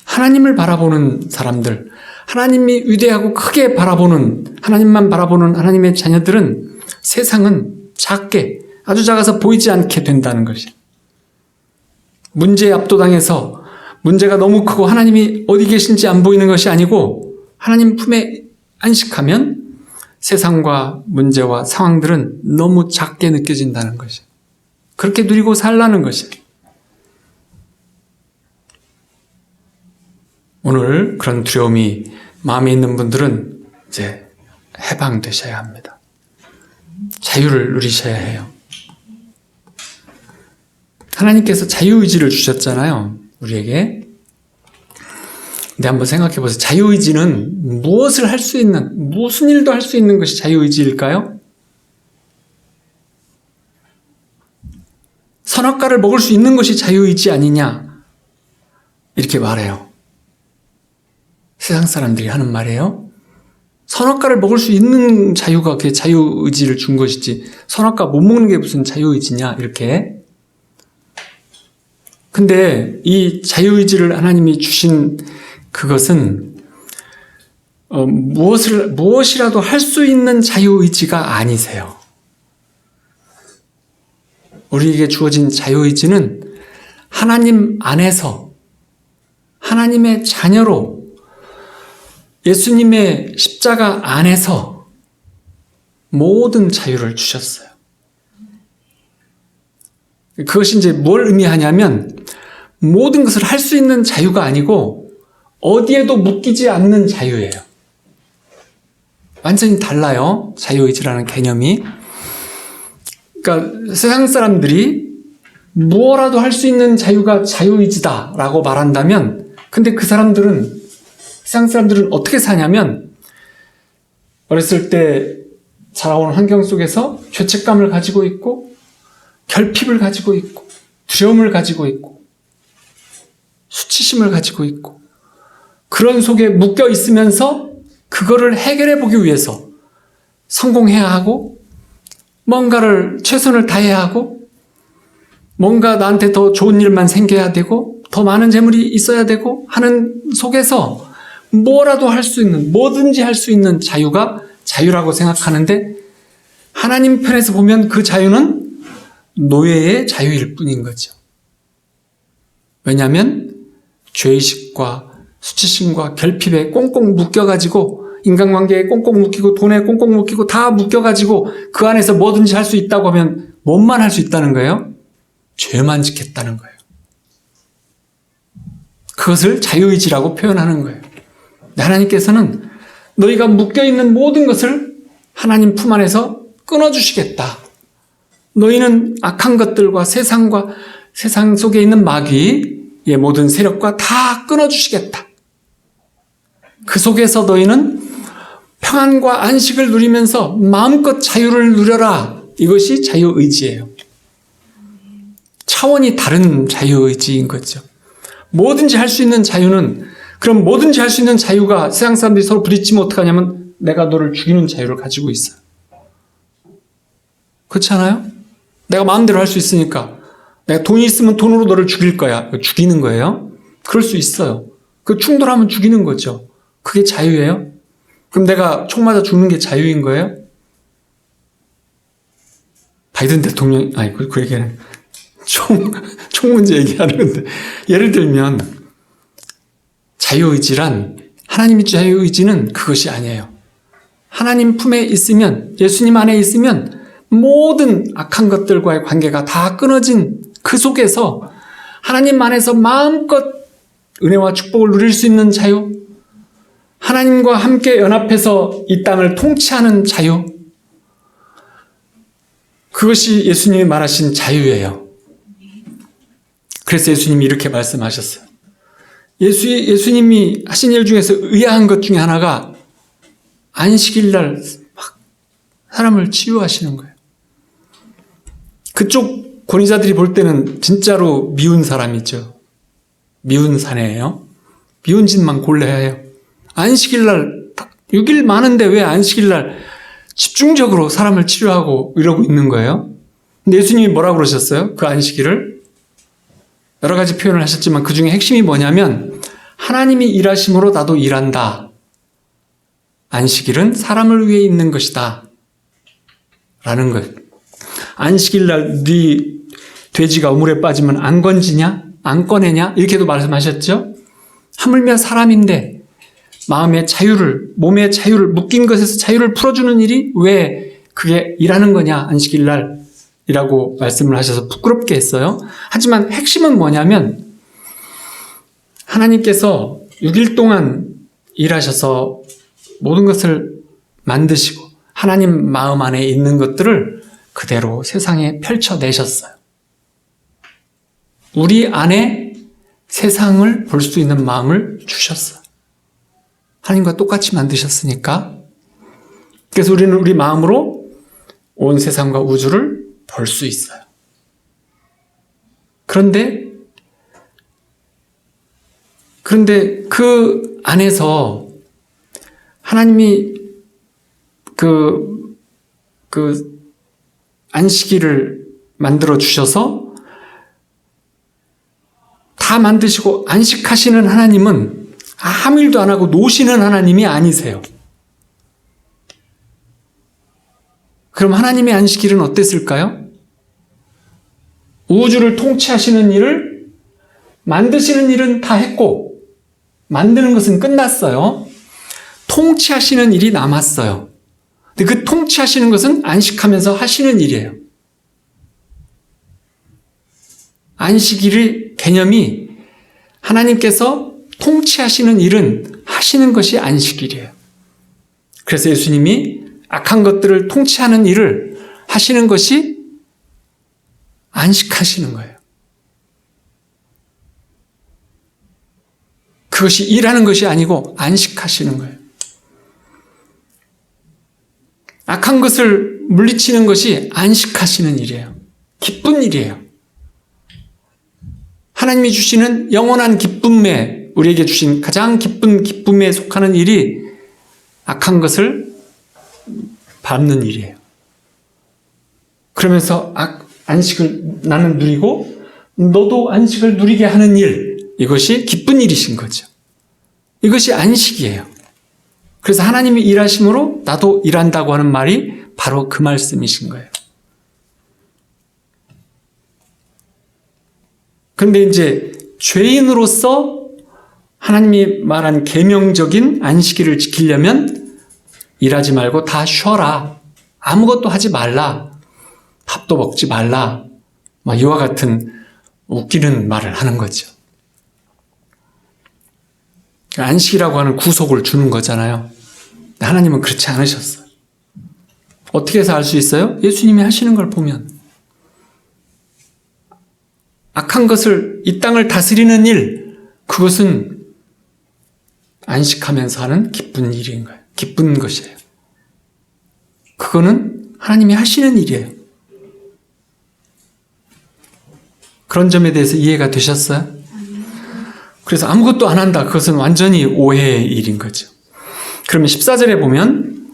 하나님을 바라보는 사람들, 하나님이 위대하고 크게 바라보는, 하나님만 바라보는 하나님의 자녀들은 세상은 작게, 아주 작아서 보이지 않게 된다는 것이에요. 문제에 압도당해서 문제가 너무 크고 하나님이 어디 계신지 안 보이는 것이 아니고 하나님 품에 안식하면 세상과 문제와 상황들은 너무 작게 느껴진다는 것이에요. 그렇게 누리고 살라는 것이에요. 오늘 그런 두려움이 마음에 있는 분들은 이제 해방되셔야 합니다. 자유를 누리셔야 해요. 하나님께서 자유의지를 주셨잖아요. 우리에게. 근데 한번 생각해 보세요. 자유의지는 무엇을 할 수 있는, 무슨 일도 할 수 있는 것이 자유의지일까요? 선악과를 먹을 수 있는 것이 자유의지 아니냐? 이렇게 말해요. 세상 사람들이 하는 말이에요. 선악과를 먹을 수 있는 자유가 그게 자유의지를 준 것이지 선악과 못 먹는 게 무슨 자유의지냐 이렇게. 근데 이 자유의지를 하나님이 주신 그것은 무엇이라도 할 수 있는 자유의지가 아니세요. 우리에게 주어진 자유의지는 하나님 안에서 하나님의 자녀로 예수님의 십자가 안에서 모든 자유를 주셨어요. 그것이 이제 뭘 의미하냐면 모든 것을 할 수 있는 자유가 아니고 어디에도 묶이지 않는 자유예요. 완전히 달라요. 자유의지라는 개념이. 그러니까 세상 사람들이 무엇라도 할 수 있는 자유가 자유의지다라고 말한다면 근데 그 사람들은 세상 사람들은 어떻게 사냐면 어렸을 때 자라온 환경 속에서 죄책감을 가지고 있고 결핍을 가지고 있고 두려움을 가지고 있고 수치심을 가지고 있고 그런 속에 묶여 있으면서 그거를 해결해 보기 위해서 성공해야 하고 뭔가를 최선을 다해야 하고 뭔가 나한테 더 좋은 일만 생겨야 되고 더 많은 재물이 있어야 되고 하는 속에서 뭐라도 할 수 있는 뭐든지 할 수 있는 자유가 자유라고 생각하는데 하나님 편에서 보면 그 자유는 노예의 자유일 뿐인 거죠. 왜냐하면 죄의식과 수치심과 결핍에 꽁꽁 묶여가지고 인간관계에 꽁꽁 묶이고 돈에 꽁꽁 묶이고 다 묶여가지고 그 안에서 뭐든지 할 수 있다고 하면 뭐만 할 수 있다는 거예요? 죄만 짓겠다는 거예요. 그것을 자유의지라고 표현하는 거예요. 하나님께서는 너희가 묶여있는 모든 것을 하나님 품 안에서 끊어주시겠다. 너희는 악한 것들과 세상과 세상 속에 있는 마귀의 모든 세력과 다 끊어주시겠다. 그 속에서 너희는 평안과 안식을 누리면서 마음껏 자유를 누려라. 이것이 자유의지예요. 차원이 다른 자유의지인 거죠. 뭐든지 할 수 있는 자유는 그럼 뭐든지 할 수 있는 자유가 세상 사람들이 서로 부딪히면 어떡하냐면 내가 너를 죽이는 자유를 가지고 있어요. 그렇지 않아요? 내가 마음대로 할 수 있으니까 내가 돈이 있으면 돈으로 너를 죽일 거야. 죽이는 거예요. 그럴 수 있어요. 그 충돌하면 죽이는 거죠. 그게 자유예요? 그럼 내가 총 맞아 죽는 게 자유인 거예요? 바이든 대통령 그 얘기는 총 문제 얘기하는 건데 예를 들면 자유의지란 하나님의 자유의지는 그것이 아니에요. 하나님 품에 있으면 예수님 안에 있으면 모든 악한 것들과의 관계가 다 끊어진 그 속에서 하나님 안에서 마음껏 은혜와 축복을 누릴 수 있는 자유, 하나님과 함께 연합해서 이 땅을 통치하는 자유, 그것이 예수님이 말하신 자유예요. 그래서 예수님이 이렇게 말씀하셨어요. 예수님이 하신 일 중에서 의아한 것 중에 하나가 안식일 날 막 사람을 치유하시는 거예요. 그쪽 권위자들이 볼 때는 진짜로 미운 사람이죠. 미운 사내예요. 미운 짓만 골라야 해요. 안식일 날 6일 많은데 왜 안식일 날 집중적으로 사람을 치료하고 이러고 있는 거예요? 근데 예수님이 뭐라고 그러셨어요? 그 안식일을? 여러 가지 표현을 하셨지만 그 중에 핵심이 뭐냐면 하나님이 일하심으로 나도 일한다. 안식일은 사람을 위해 있는 것이다. 라는 것. 안식일 날 네 돼지가 우물에 빠지면 안 건지냐? 안 꺼내냐? 이렇게도 말씀하셨죠? 하물며 사람인데 마음의 자유를, 몸의 자유를, 묶인 것에서 자유를 풀어주는 일이 왜 그게 일하는 거냐? 안식일 날이라고 말씀을 하셔서 부끄럽게 했어요. 하지만 핵심은 뭐냐면 하나님께서 6일 동안 일하셔서 모든 것을 만드시고 하나님 마음 안에 있는 것들을 그대로 세상에 펼쳐내셨어요. 우리 안에 세상을 볼 수 있는 마음을 주셨어요. 하나님과 똑같이 만드셨으니까. 그래서 우리는 우리 마음으로 온 세상과 우주를 볼 수 있어요. 그런데 그런데 그 안에서 하나님이 그 안식일을 만들어 주셔서 다 만드시고 안식하시는 하나님은 아무 일도 안 하고 노시는 하나님이 아니세요. 그럼 하나님의 안식일은 어땠을까요? 우주를 통치하시는 일을 만드시는 일은 다 했고 만드는 것은 끝났어요. 통치하시는 일이 남았어요. 근데 그 통치하시는 것은 안식하면서 하시는 일이에요. 안식일의 개념이 하나님께서 통치하시는 일은 하시는 것이 안식일이에요. 그래서 예수님이 악한 것들을 통치하는 일을 하시는 것이 안식하시는 거예요. 그것이 일하는 것이 아니고 안식하시는 거예요. 악한 것을 물리치는 것이 안식하시는 일이에요. 기쁜 일이에요. 하나님이 주시는 영원한 기쁨에, 우리에게 주신 가장 기쁜 기쁨에 속하는 일이 악한 것을 밟는 일이에요. 그러면서 안식을 나는 누리고 너도 안식을 누리게 하는 일, 이것이 기쁜 일이신 거죠. 이것이 안식이에요. 그래서 하나님이 일하심으로 나도 일한다고 하는 말이 바로 그 말씀이신 거예요. 그런데 이제 죄인으로서 하나님이 말한 계명적인 안식일을 지키려면 일하지 말고 다 쉬어라. 아무것도 하지 말라. 밥도 먹지 말라. 이와 같은 웃기는 말을 하는 거죠. 안식이라고 하는 구속을 주는 거잖아요. 하나님은 그렇지 않으셨어요. 어떻게 해서 알 수 있어요? 예수님이 하시는 걸 보면. 악한 것을, 이 땅을 다스리는 일, 그것은 안식하면서 하는 기쁜 일인 거예요. 기쁜 것이에요. 그거는 하나님이 하시는 일이에요. 그런 점에 대해서 이해가 되셨어요? 그래서 아무것도 안 한다. 그것은 완전히 오해의 일인 거죠. 그러면 14절에 보면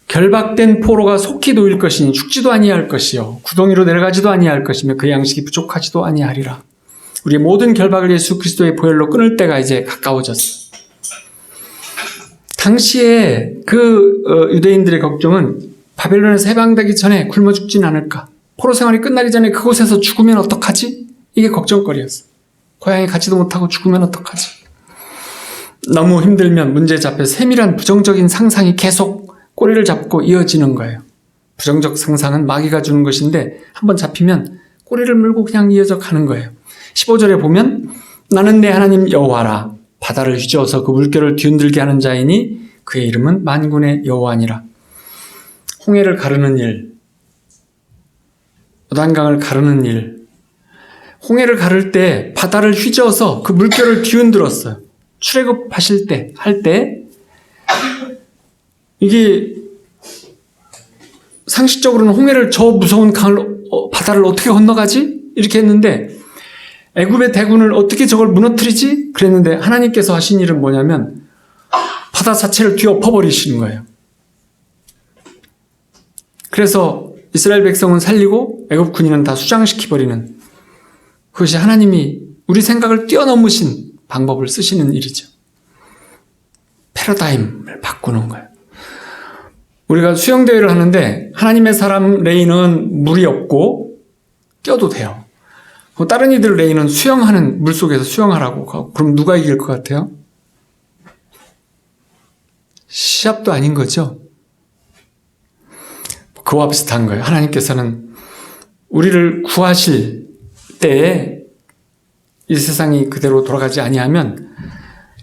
결박된 포로가 속히 놓일 것이니 죽지도 아니할 것이요 구덩이로 내려가지도 아니할 것이며 그 양식이 부족하지도 아니하리라. 우리의 모든 결박을 예수 그리스도의 보혈로 끊을 때가 이제 가까워졌어요. 당시에 그 유대인들의 걱정은 바벨론에서 해방되기 전에 굶어 죽진 않을까? 포로 생활이 끝나기 전에 그곳에서 죽으면 어떡하지? 이게 걱정거리였어요. 고향에 가지도 못하고 죽으면 어떡하지? 너무 힘들면 문제에 잡혀 세밀한 부정적인 상상이 계속 꼬리를 잡고 이어지는 거예요. 부정적 상상은 마귀가 주는 것인데 한번 잡히면 꼬리를 물고 그냥 이어져 가는 거예요. 15절에 보면 나는 내 하나님 여호와라. 바다를 휘저어서 그 물결을 뒤흔들게 하는 자이니 그의 이름은 만군의 여호와니라. 홍해를 가르는 일, 요단강을 가르는 일, 홍해를 가를 때 바다를 휘저어서 그 물결을 뒤흔들었어요. 출애굽하실 때, 할 때 이게 상식적으로는 홍해를 저 무서운 바다를 어떻게 건너가지? 이렇게 했는데 애굽의 대군을 어떻게 저걸 무너뜨리지? 그랬는데 하나님께서 하신 일은 뭐냐면 바다 자체를 뒤엎어버리시는 거예요. 그래서 이스라엘 백성은 살리고 애굽 군인은 다 수장시켜버리는, 그것이 하나님이 우리 생각을 뛰어넘으신 방법을 쓰시는 일이죠. 패러다임을 바꾸는 거예요. 우리가 수영대회를 하는데 하나님의 사람 레인은 물이 없고 뛰어도 돼요. 다른 이들 레인은 수영하는, 물속에서 수영하라고. 그럼 누가 이길 것 같아요? 시합도 아닌 거죠. 그와 비슷한 거예요. 하나님께서는 우리를 구하실 때에 이 세상이 그대로 돌아가지 아니하면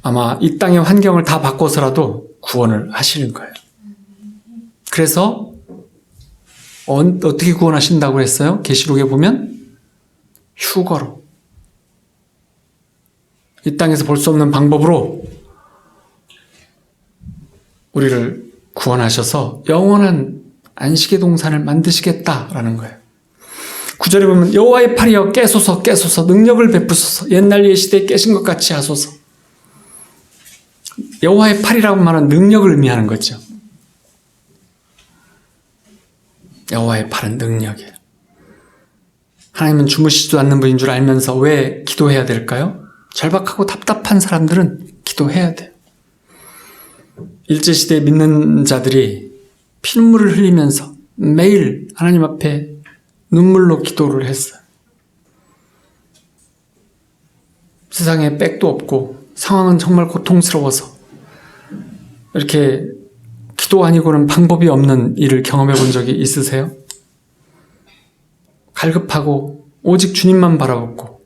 아마 이 땅의 환경을 다 바꿔서라도 구원을 하시는 거예요. 그래서 어떻게 구원하신다고 했어요? 계시록에 보면 휴거로, 이 땅에서 볼 수 없는 방법으로 우리를 구원하셔서 영원한 안식의 동산을 만드시겠다라는 거예요. 9절에 보면 여호와의 팔이여 깨소서 깨소서 능력을 베푸소서 옛날 예시대에 깨신 것 같이 하소서. 여호와의 팔이라고 말하는 능력을 의미하는 거죠. 여호와의 팔은 능력이에요. 하나님은 주무시지도 않는 분인 줄 알면서 왜 기도해야 될까요? 절박하고 답답한 사람들은 기도해야 돼요. 일제시대에 믿는 자들이 피눈물을 흘리면서 매일 하나님 앞에 눈물로 기도를 했어요. 세상에 백도 없고 상황은 정말 고통스러워서 이렇게 기도 아니고는 방법이 없는 일을 경험해 본 적이 있으세요? 갈급하고 오직 주님만 바라보고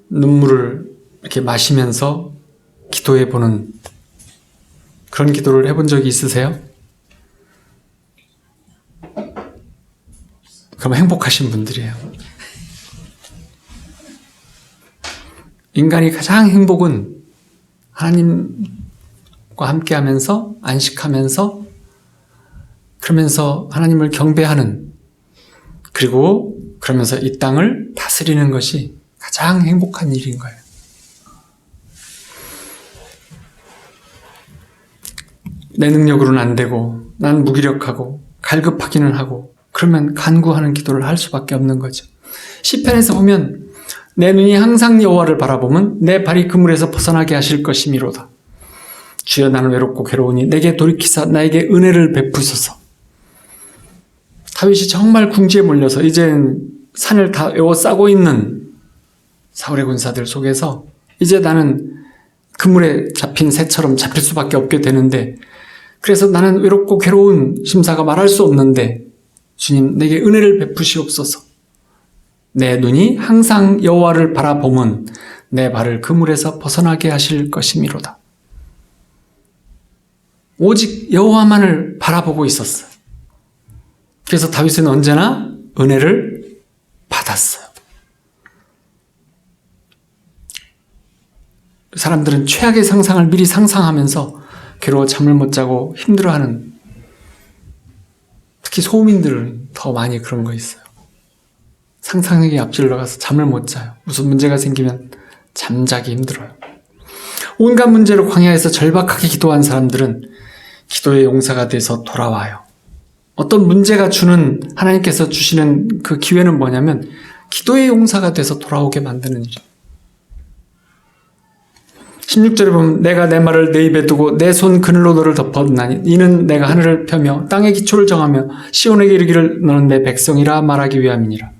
눈물을 이렇게 마시면서 기도해 보는 그런 기도를 해본 적이 있으세요? 그럼 행복하신 분들이에요. 인간이 가장 행복은 하나님과 함께 하면서 안식하면서 그러면서 하나님을 경배하는 그리고 그러면서 이 땅을 다스리는 것이 가장 행복한 일인 거예요. 내 능력으로는 안 되고 난 무기력하고 갈급하기는 하고 그러면 간구하는 기도를 할 수밖에 없는 거죠. 시편에서 보면 내 눈이 항상 여호와를 바라보면 내 발이 그물에서 벗어나게 하실 것이미로다. 주여 나는 외롭고 괴로우니 내게 돌이키사 나에게 은혜를 베푸소서. 다윗이 정말 궁지에 몰려서 이젠 산을 다 에워싸고 있는 사울의 군사들 속에서 이제 나는 그물에 잡힌 새처럼 잡힐 수밖에 없게 되는데 그래서 나는 외롭고 괴로운 심사가 말할 수 없는데 주님 내게 은혜를 베푸시옵소서. 내 눈이 항상 여호와를 바라보면 내 발을 그물에서 벗어나게 하실 것이미로다. 오직 여호와만을 바라보고 있었어요. 그래서 다윗은 언제나 은혜를 받았어요. 사람들은 최악의 상상을 미리 상상하면서 괴로워 잠을 못 자고 힘들어하는, 특히 소민들은 더 많이 그런 거 있어요. 상상력이 앞질러 가서 잠을 못 자요. 무슨 문제가 생기면 잠자기 힘들어요. 온갖 문제로 광야에서 절박하게 기도한 사람들은 기도의 용사가 돼서 돌아와요. 어떤 문제가 주는, 하나님께서 주시는 그 기회는 뭐냐면 기도의 용사가 돼서 돌아오게 만드는 일이에요. 16절에 보면 내가 내 말을 내 입에 두고 내 손 그늘로 너를 덮었나니 이는 내가 하늘을 펴며 땅의 기초를 정하며 시온에게 이르기를 너는 내 백성이라 말하기 위함이니라.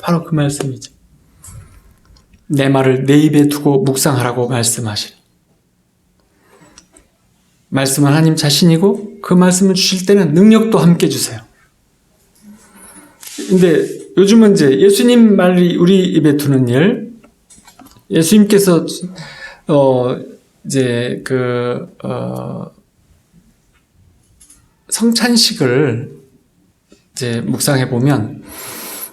바로 그 말씀이죠. 내 말을 내 입에 두고 묵상하라고 말씀하시니. 말씀은 하나님 자신이고 그 말씀을 주실 때는 능력도 함께 주세요. 근데 요즘은 이제 예수님 말이 우리 입에 두는 일, 예수님께서 이제 성찬식을 이제 묵상해 보면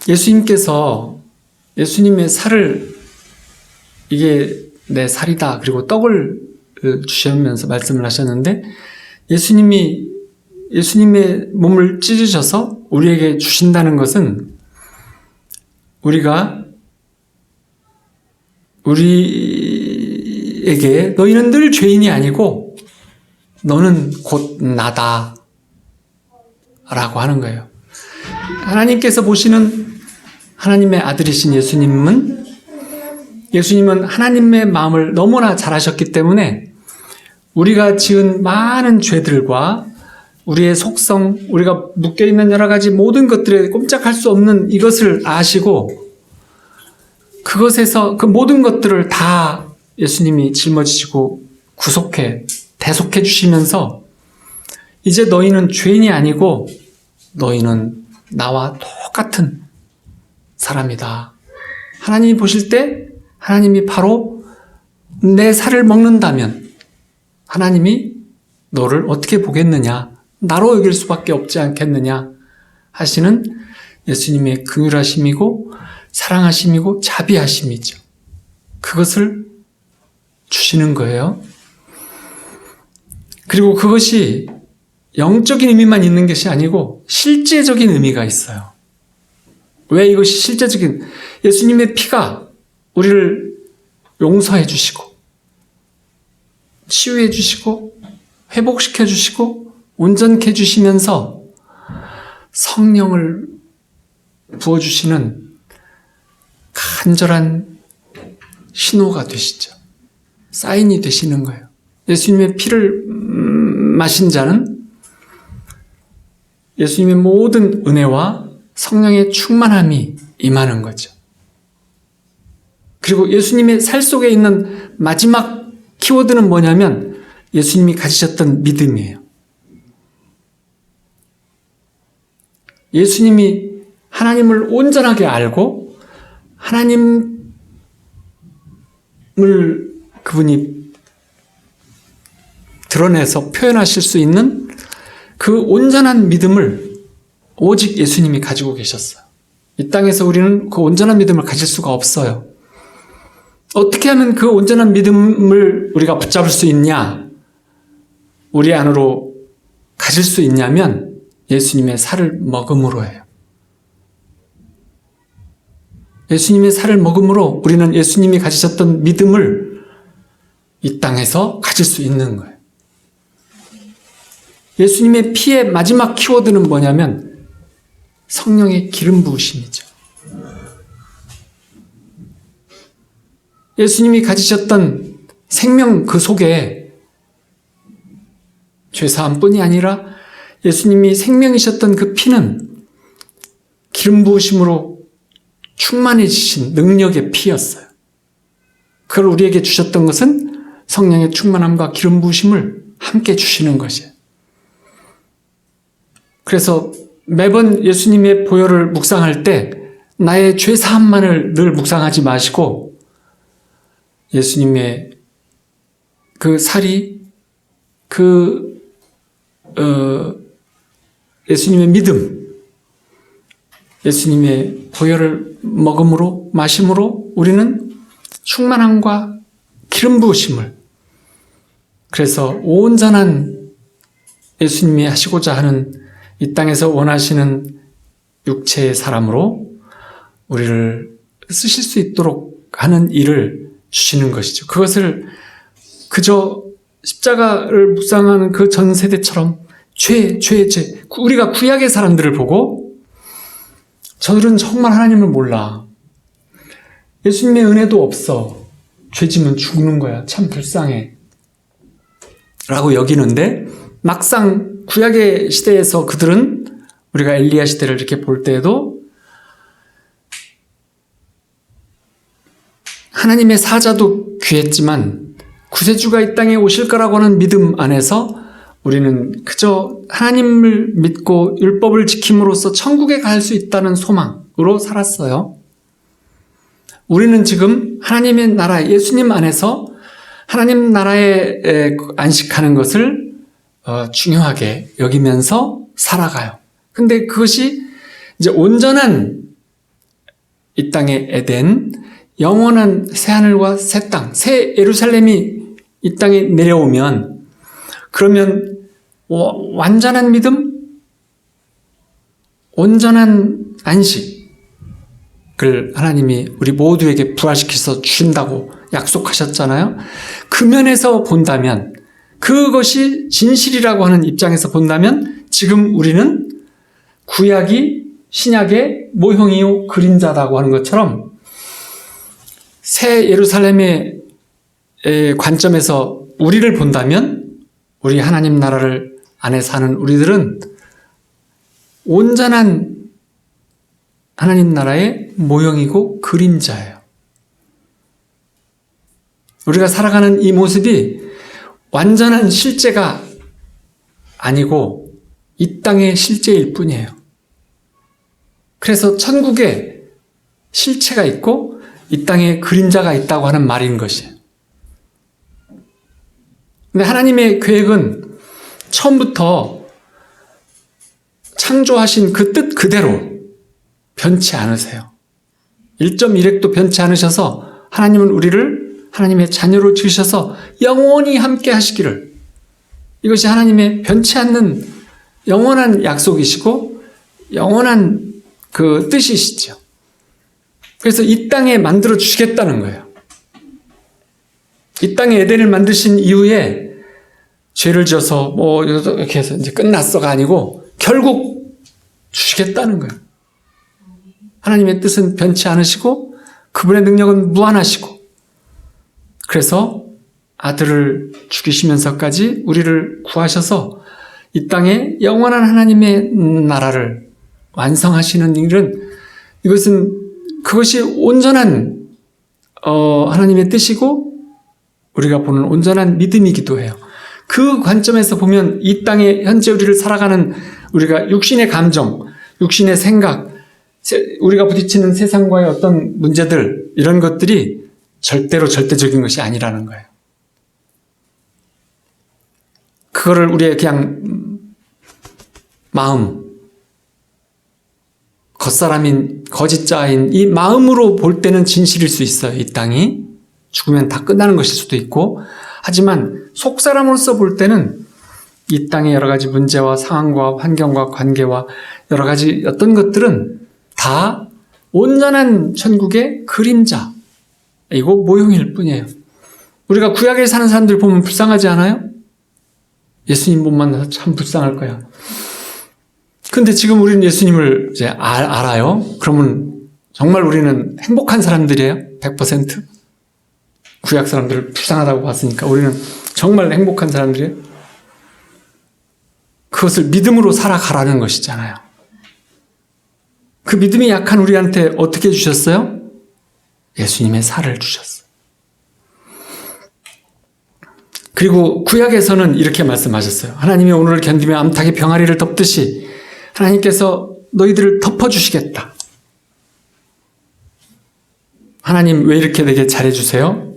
예수님께서 예수님의 살을 이게 내 살이다 그리고 떡을 주시면서 말씀을 하셨는데 예수님의 몸을 찢으셔서 우리에게 주신다는 것은 우리에게 너희는 늘 죄인이 아니고 너는 곧 나다 라고 하는 거예요. 하나님께서 보시는 하나님의 아들이신 예수님은 하나님의 마음을 너무나 잘 아셨기 때문에 우리가 지은 많은 죄들과 우리의 속성, 우리가 묶여있는 여러 가지 모든 것들에 꼼짝할 수 없는 이것을 아시고 그것에서 그 모든 것들을 다 예수님이 짊어지시고 대속해 주시면서 이제 너희는 죄인이 아니고 너희는 나와 똑같은 사람이다. 하나님이 보실 때 하나님이 바로 내 살을 먹는다면 하나님이 너를 어떻게 보겠느냐, 나로 여길 수밖에 없지 않겠느냐 하시는 예수님의 긍휼하심이고 사랑하심이고 자비하심이죠. 그것을 주시는 거예요. 그리고 그것이 영적인 의미만 있는 것이 아니고 실제적인 의미가 있어요. 왜 이것이 실제적인, 예수님의 피가 우리를 용서해 주시고 치유해 주시고 회복시켜 주시고 온전케 해주시면서 성령을 부어주시는 간절한 신호가 되시죠. 사인이 되시는 거예요. 예수님의 피를 마신 자는 예수님의 모든 은혜와 성령의 충만함이 임하는 거죠. 그리고 예수님의 살 속에 있는 마지막 키워드는 뭐냐면 예수님이 가지셨던 믿음이에요. 예수님이 하나님을 온전하게 알고 하나님을 그분이 드러내서 표현하실 수 있는 그 온전한 믿음을 오직 예수님이 가지고 계셨어요. 이 땅에서 우리는 그 온전한 믿음을 가질 수가 없어요. 어떻게 하면 그 온전한 믿음을 우리가 붙잡을 수 있냐? 우리 안으로 가질 수 있냐면 예수님의 살을 먹음으로 해요. 예수님의 살을 먹음으로 우리는 예수님이 가지셨던 믿음을 이 땅에서 가질 수 있는 거예요. 예수님의 피의 마지막 키워드는 뭐냐면 성령의 기름 부으심이죠. 예수님이 가지셨던 생명 그 속에 죄사함뿐이 아니라 예수님이 생명이셨던 그 피는 기름 부으심으로 충만해지신 능력의 피였어요. 그걸 우리에게 주셨던 것은 성령의 충만함과 기름 부으심을 함께 주시는 것이에요. 그래서 매번 예수님의 보혈을 묵상할 때 나의 죄사함만을 늘 묵상하지 마시고 예수님의 그 살이 예수님의 믿음, 예수님의 보혈을 먹음으로 마심으로 우리는 충만함과 기름 부으심을, 그래서 온전한 예수님이 하시고자 하는 이 땅에서 원하시는 육체의 사람으로 우리를 쓰실 수 있도록 하는 일을 주시는 것이죠. 그것을 그저 십자가를 묵상하는 그 전 세대처럼 죄. 우리가 구약의 사람들을 보고 저들은 정말 하나님을 몰라. 예수님의 은혜도 없어. 죄지면 죽는 거야. 참 불쌍해. 라고 여기는데 막상 구약의 시대에서 그들은 우리가 엘리야 시대를 이렇게 볼 때에도 하나님의 사자도 귀했지만 구세주가 이 땅에 오실 거라고 하는 믿음 안에서 우리는 그저 하나님을 믿고 율법을 지킴으로써 천국에 갈 수 있다는 소망으로 살았어요. 우리는 지금 하나님의 나라, 예수님 안에서 하나님 나라에 안식하는 것을 중요하게 여기면서 살아가요. 근데 그것이 이제 온전한 이 땅의 에덴, 영원한 새하늘과 새 땅, 새 예루살렘이 이 땅에 내려오면 그러면 완전한 믿음, 온전한 안식을 하나님이 우리 모두에게 부활시켜서 주신다고 약속하셨잖아요. 그 면에서 본다면, 그것이 진실이라고 하는 입장에서 본다면 지금 우리는 구약이 신약의 모형이요 그림자라고 하는 것처럼 새 예루살렘의 관점에서 우리를 본다면 우리 하나님 나라를 안에 사는 우리들은 온전한 하나님 나라의 모형이고 그림자예요. 우리가 살아가는 이 모습이 완전한 실제가 아니고 이 땅의 실제일 뿐이에요. 그래서 천국에 실체가 있고 이 땅에 그림자가 있다고 하는 말인 것이에요. 근데 하나님의 계획은 처음부터 창조하신 그 뜻 그대로 변치 않으세요. 1.1획도 변치 않으셔서 하나님은 우리를 하나님의 자녀로 지으셔서 영원히 함께 하시기를, 이것이 하나님의 변치 않는 영원한 약속이시고 영원한 그 뜻이시죠. 그래서 이 땅에 만들어 주시겠다는 거예요. 이 땅에 에덴을 만드신 이후에 죄를 지어서 뭐 이렇게 해서 이제 끝났어가 아니고 결국 주시겠다는 거예요. 하나님의 뜻은 변치 않으시고 그분의 능력은 무한하시고, 그래서 아들을 죽이시면서까지 우리를 구하셔서 이 땅에 영원한 하나님의 나라를 완성하시는 일은, 그것이 온전한 하나님의 뜻이고 우리가 보는 온전한 믿음이기도 해요. 그 관점에서 보면 이 땅에 현재 우리를 살아가는 우리가 육신의 감정, 육신의 생각, 우리가 부딪히는 세상과의 어떤 문제들, 이런 것들이 절대로 절대적인 것이 아니라는 거예요. 그거를 우리의 그냥 마음, 겉사람인, 거짓자인 이 마음으로 볼 때는 진실일 수 있어요. 이 땅이 죽으면 다 끝나는 것일 수도 있고, 하지만 속사람으로서 볼 때는 이 땅의 여러 가지 문제와 상황과 환경과 관계와 여러 가지 어떤 것들은 다 온전한 천국의 그림자, 이거 모형일 뿐이에요. 우리가 구약에 사는 사람들 보면 불쌍하지 않아요? 예수님 못 만나서 참 불쌍할 거야. 근데 지금 우리는 예수님을 이제 알아요? 그러면 정말 우리는 행복한 사람들이에요? 100%? 구약 사람들을 불쌍하다고 봤으니까 우리는 정말 행복한 사람들이에요? 그것을 믿음으로 살아가라는 것이잖아요. 그 믿음이 약한 우리한테 어떻게 주셨어요? 예수님의 살을 주셨어요. 그리고 구약에서는 이렇게 말씀하셨어요. 하나님이 오늘을 견디며 암탉이 병아리를 덮듯이 하나님께서 너희들을 덮어주시겠다. 하나님 왜 이렇게 내게 잘해주세요?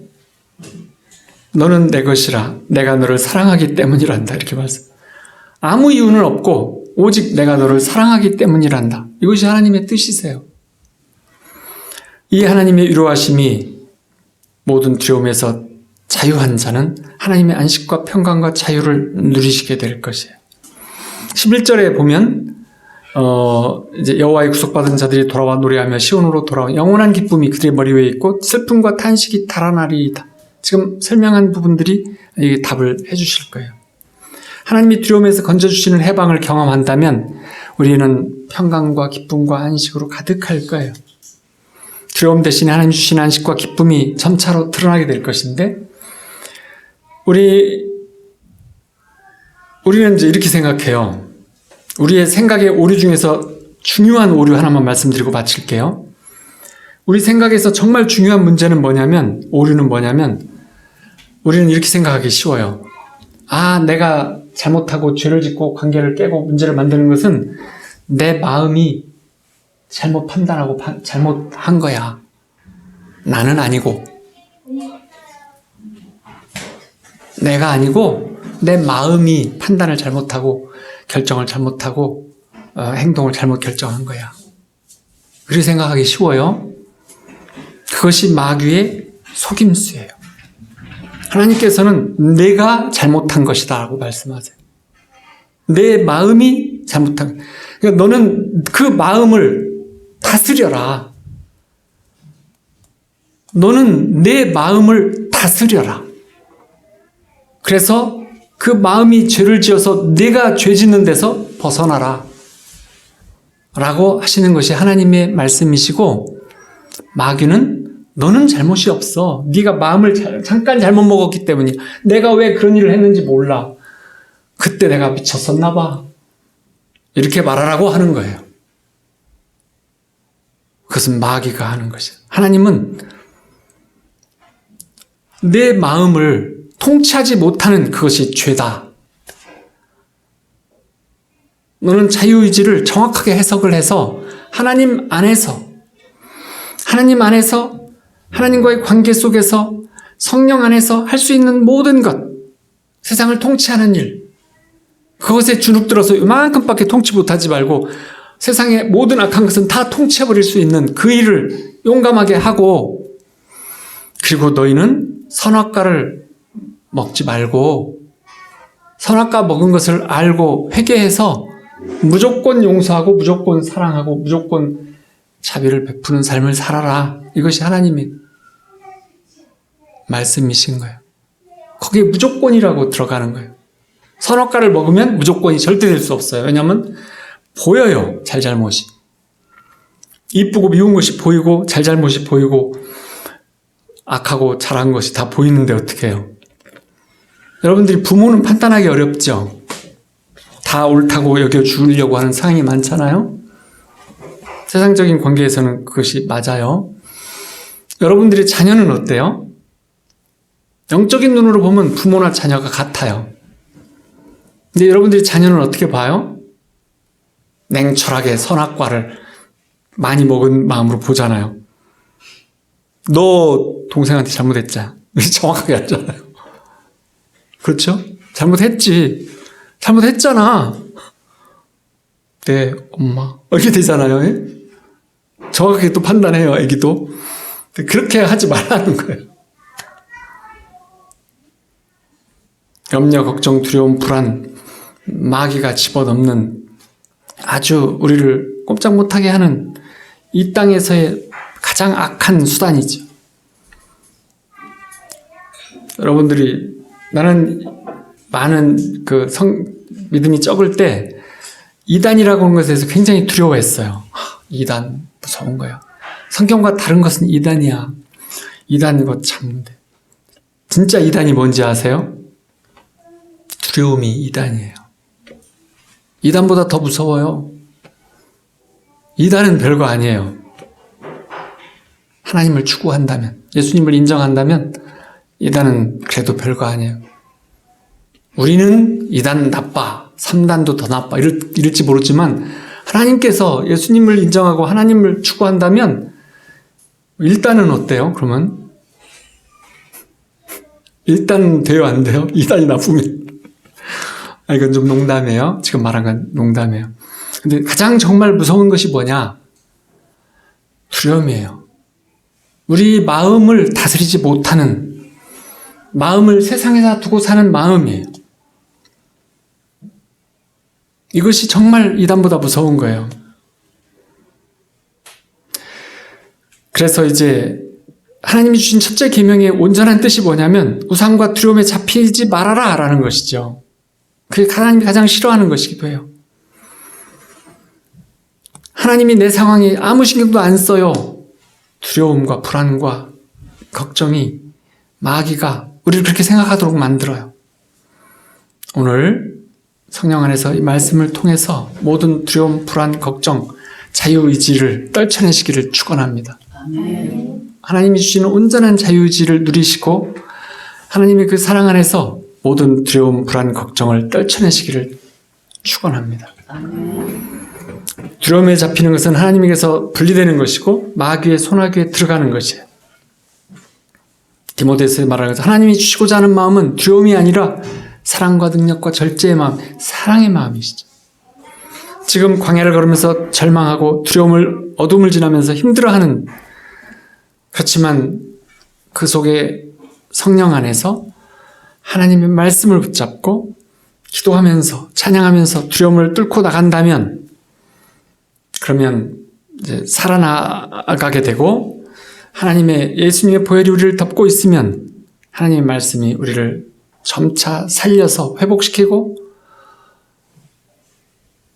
너는 내 것이라 내가 너를 사랑하기 때문이란다. 이렇게 말씀. 아무 이유는 없고 오직 내가 너를 사랑하기 때문이란다. 이것이 하나님의 뜻이세요. 이 하나님의 위로하심이 모든 두려움에서 자유한 자는 하나님의 안식과 평강과 자유를 누리시게 될 것이에요. 11절에 보면 이제 여호와의 구속받은 자들이 돌아와 노래하며 시온으로 돌아온 영원한 기쁨이 그들의 머리 위에 있고 슬픔과 탄식이 달아나리이다. 지금 설명한 부분들이 이 답을 해주실 거예요. 하나님이 두려움에서 건져주시는 해방을 경험한다면 우리는 평강과 기쁨과 안식으로 가득할 거예요. 두려움 대신에 하나님 주신 안식과 기쁨이 점차로 드러나게 될 것인데, 우리는 이제 이렇게 생각해요. 우리의 생각의 오류 중에서 중요한 오류 하나만 말씀드리고 마칠게요. 우리 생각에서 정말 중요한 문제는 뭐냐면, 오류는 뭐냐면, 우리는 이렇게 생각하기 쉬워요. 아, 내가 잘못하고 죄를 짓고 관계를 깨고 문제를 만드는 것은 내 마음이 잘못 판단하고 잘못한 거야. 나는 아니고. 내가 아니고 내 마음이 판단을 잘못하고 결정을 잘못하고 행동을 잘못 결정한 거야. 그렇게 생각하기 쉬워요. 그것이 마귀의 속임수예요. 하나님께서는 내가 잘못한 것이다 라고 말씀하세요. 내 마음이 잘못한, 그러니까 너는 그 마음을 다스려라. 너는 내 마음을 다스려라. 그래서 그 마음이 죄를 지어서 내가 죄 짓는 데서 벗어나라 라고 하시는 것이 하나님의 말씀이시고, 마귀는 너는 잘못이 없어. 네가 마음을 잠깐 잘못 먹었기 때문이야. 내가 왜 그런 일을 했는지 몰라. 그때 내가 미쳤었나 봐. 이렇게 말하라고 하는 거예요. 그것은 마귀가 하는 것이에요. 하나님은 내 마음을 통치하지 못하는 그것이 죄다. 너는 자유의지를 정확하게 해석을 해서 하나님 안에서 하나님과의 관계 속에서 성령 안에서 할 수 있는 모든 것, 세상을 통치하는 일, 그것에 주눅들어서 이만큼밖에 통치 못하지 말고 세상의 모든 악한 것은 다 통치해버릴 수 있는 그 일을 용감하게 하고, 그리고 너희는 선악과를 먹지 말고 선악과 먹은 것을 알고 회개해서 무조건 용서하고 무조건 사랑하고 무조건 자비를 베푸는 삶을 살아라. 이것이 하나님의 말씀이신 거예요. 거기에 무조건이라고 들어가는 거예요. 선악과를 먹으면 무조건이 절대 될 수 없어요. 왜냐하면 보여요. 잘잘못이. 이쁘고 미운 것이 보이고 잘잘못이 보이고 악하고 잘한 것이 다 보이는데 어떻게 해요? 여러분들이 부모는 판단하기 어렵죠. 다 옳다고 여겨주려고 하는 상황이 많잖아요. 세상적인 관계에서는 그것이 맞아요. 여러분들의 자녀는 어때요? 영적인 눈으로 보면 부모나 자녀가 같아요. 근데 여러분들이 자녀는 어떻게 봐요? 냉철하게 선악과를 많이 먹은 마음으로 보잖아요. 너 동생한테 잘못했자. 정확하게 알잖아요. 그렇죠? 잘못했지. 잘못했잖아. 네, 엄마. 이렇게 되잖아요. 예? 정확하게 또 판단해요, 애기도. 그렇게 하지 말라는 거예요. 염려, 걱정, 두려움, 불안, 마귀가 집어넣는 아주 우리를 꼼짝 못하게 하는 이 땅에서의 가장 악한 수단이죠. 여러분들이 나는 많은 믿음이 적을 때 이단이라고 하는 것에 대해서 굉장히 두려워했어요. 이단 무서운 거야. 성경과 다른 것은 이단이야. 이단 이거 참. 진짜 이단이 뭔지 아세요? 두려움이 이단이에요. 이단보다 더 무서워요. 이단은 별거 아니에요. 하나님을 추구한다면, 예수님을 인정한다면 이단은 그래도 별거 아니에요. 우리는 이단 나빠, 3단도 더 나빠 이럴지 모르지만 하나님께서 예수님을 인정하고 하나님을 추구한다면 1단은 어때요? 그러면 1단 돼요? 안 돼요? 2단이 나쁘면 이건 좀 농담이에요. 지금 말한 건 농담이에요. 근데 가장 정말 무서운 것이 뭐냐? 두려움이에요. 우리 마음을 다스리지 못하는, 마음을 세상에다 두고 사는 마음이에요. 이것이 정말 이단보다 무서운 거예요. 그래서 이제 하나님이 주신 첫째 계명의 온전한 뜻이 뭐냐면 우상과 두려움에 잡히지 말아라 라는 것이죠. 그게 하나님이 가장 싫어하는 것이기도 해요. 하나님이 내 상황에 아무 신경도 안 써요. 두려움과 불안과 걱정이 마귀가 우리를 그렇게 생각하도록 만들어요. 오늘 성령 안에서 이 말씀을 통해서 모든 두려움, 불안, 걱정, 자유의지를 떨쳐내시기를 축원합니다. 하나님이 주시는 온전한 자유의지를 누리시고 하나님의 그 사랑 안에서 모든 두려움, 불안, 걱정을 떨쳐내시기를 축원합니다. 두려움에 잡히는 것은 하나님에게서 분리되는 것이고 마귀의 손아귀에 들어가는 것이에요. 디모데서에 말하는 것은 하나님이 주시고자 하는 마음은 두려움이 아니라 사랑과 능력과 절제의 마음, 사랑의 마음이시죠. 지금 광야를 걸으면서 절망하고 어둠을 지나면서 힘들어하는, 그렇지만 그 속에 성령 안에서 하나님의 말씀을 붙잡고 기도하면서 찬양하면서 두려움을 뚫고 나간다면 그러면 이제 살아나가게 되고 하나님의 예수님의 보혈이 우리를 덮고 있으면 하나님의 말씀이 우리를 점차 살려서 회복시키고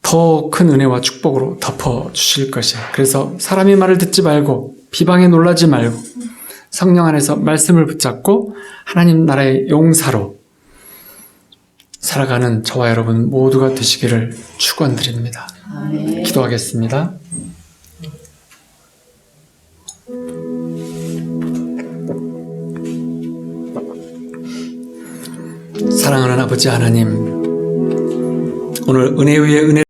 더 큰 은혜와 축복으로 덮어주실 것이에요. 그래서 사람의 말을 듣지 말고 비방에 놀라지 말고 성령 안에서 말씀을 붙잡고 하나님 나라의 용사로 살아가는 저와 여러분 모두가 되시기를 축원드립니다. 기도하겠습니다. 사랑하는 아버지 하나님, 오늘 은혜 위에 은혜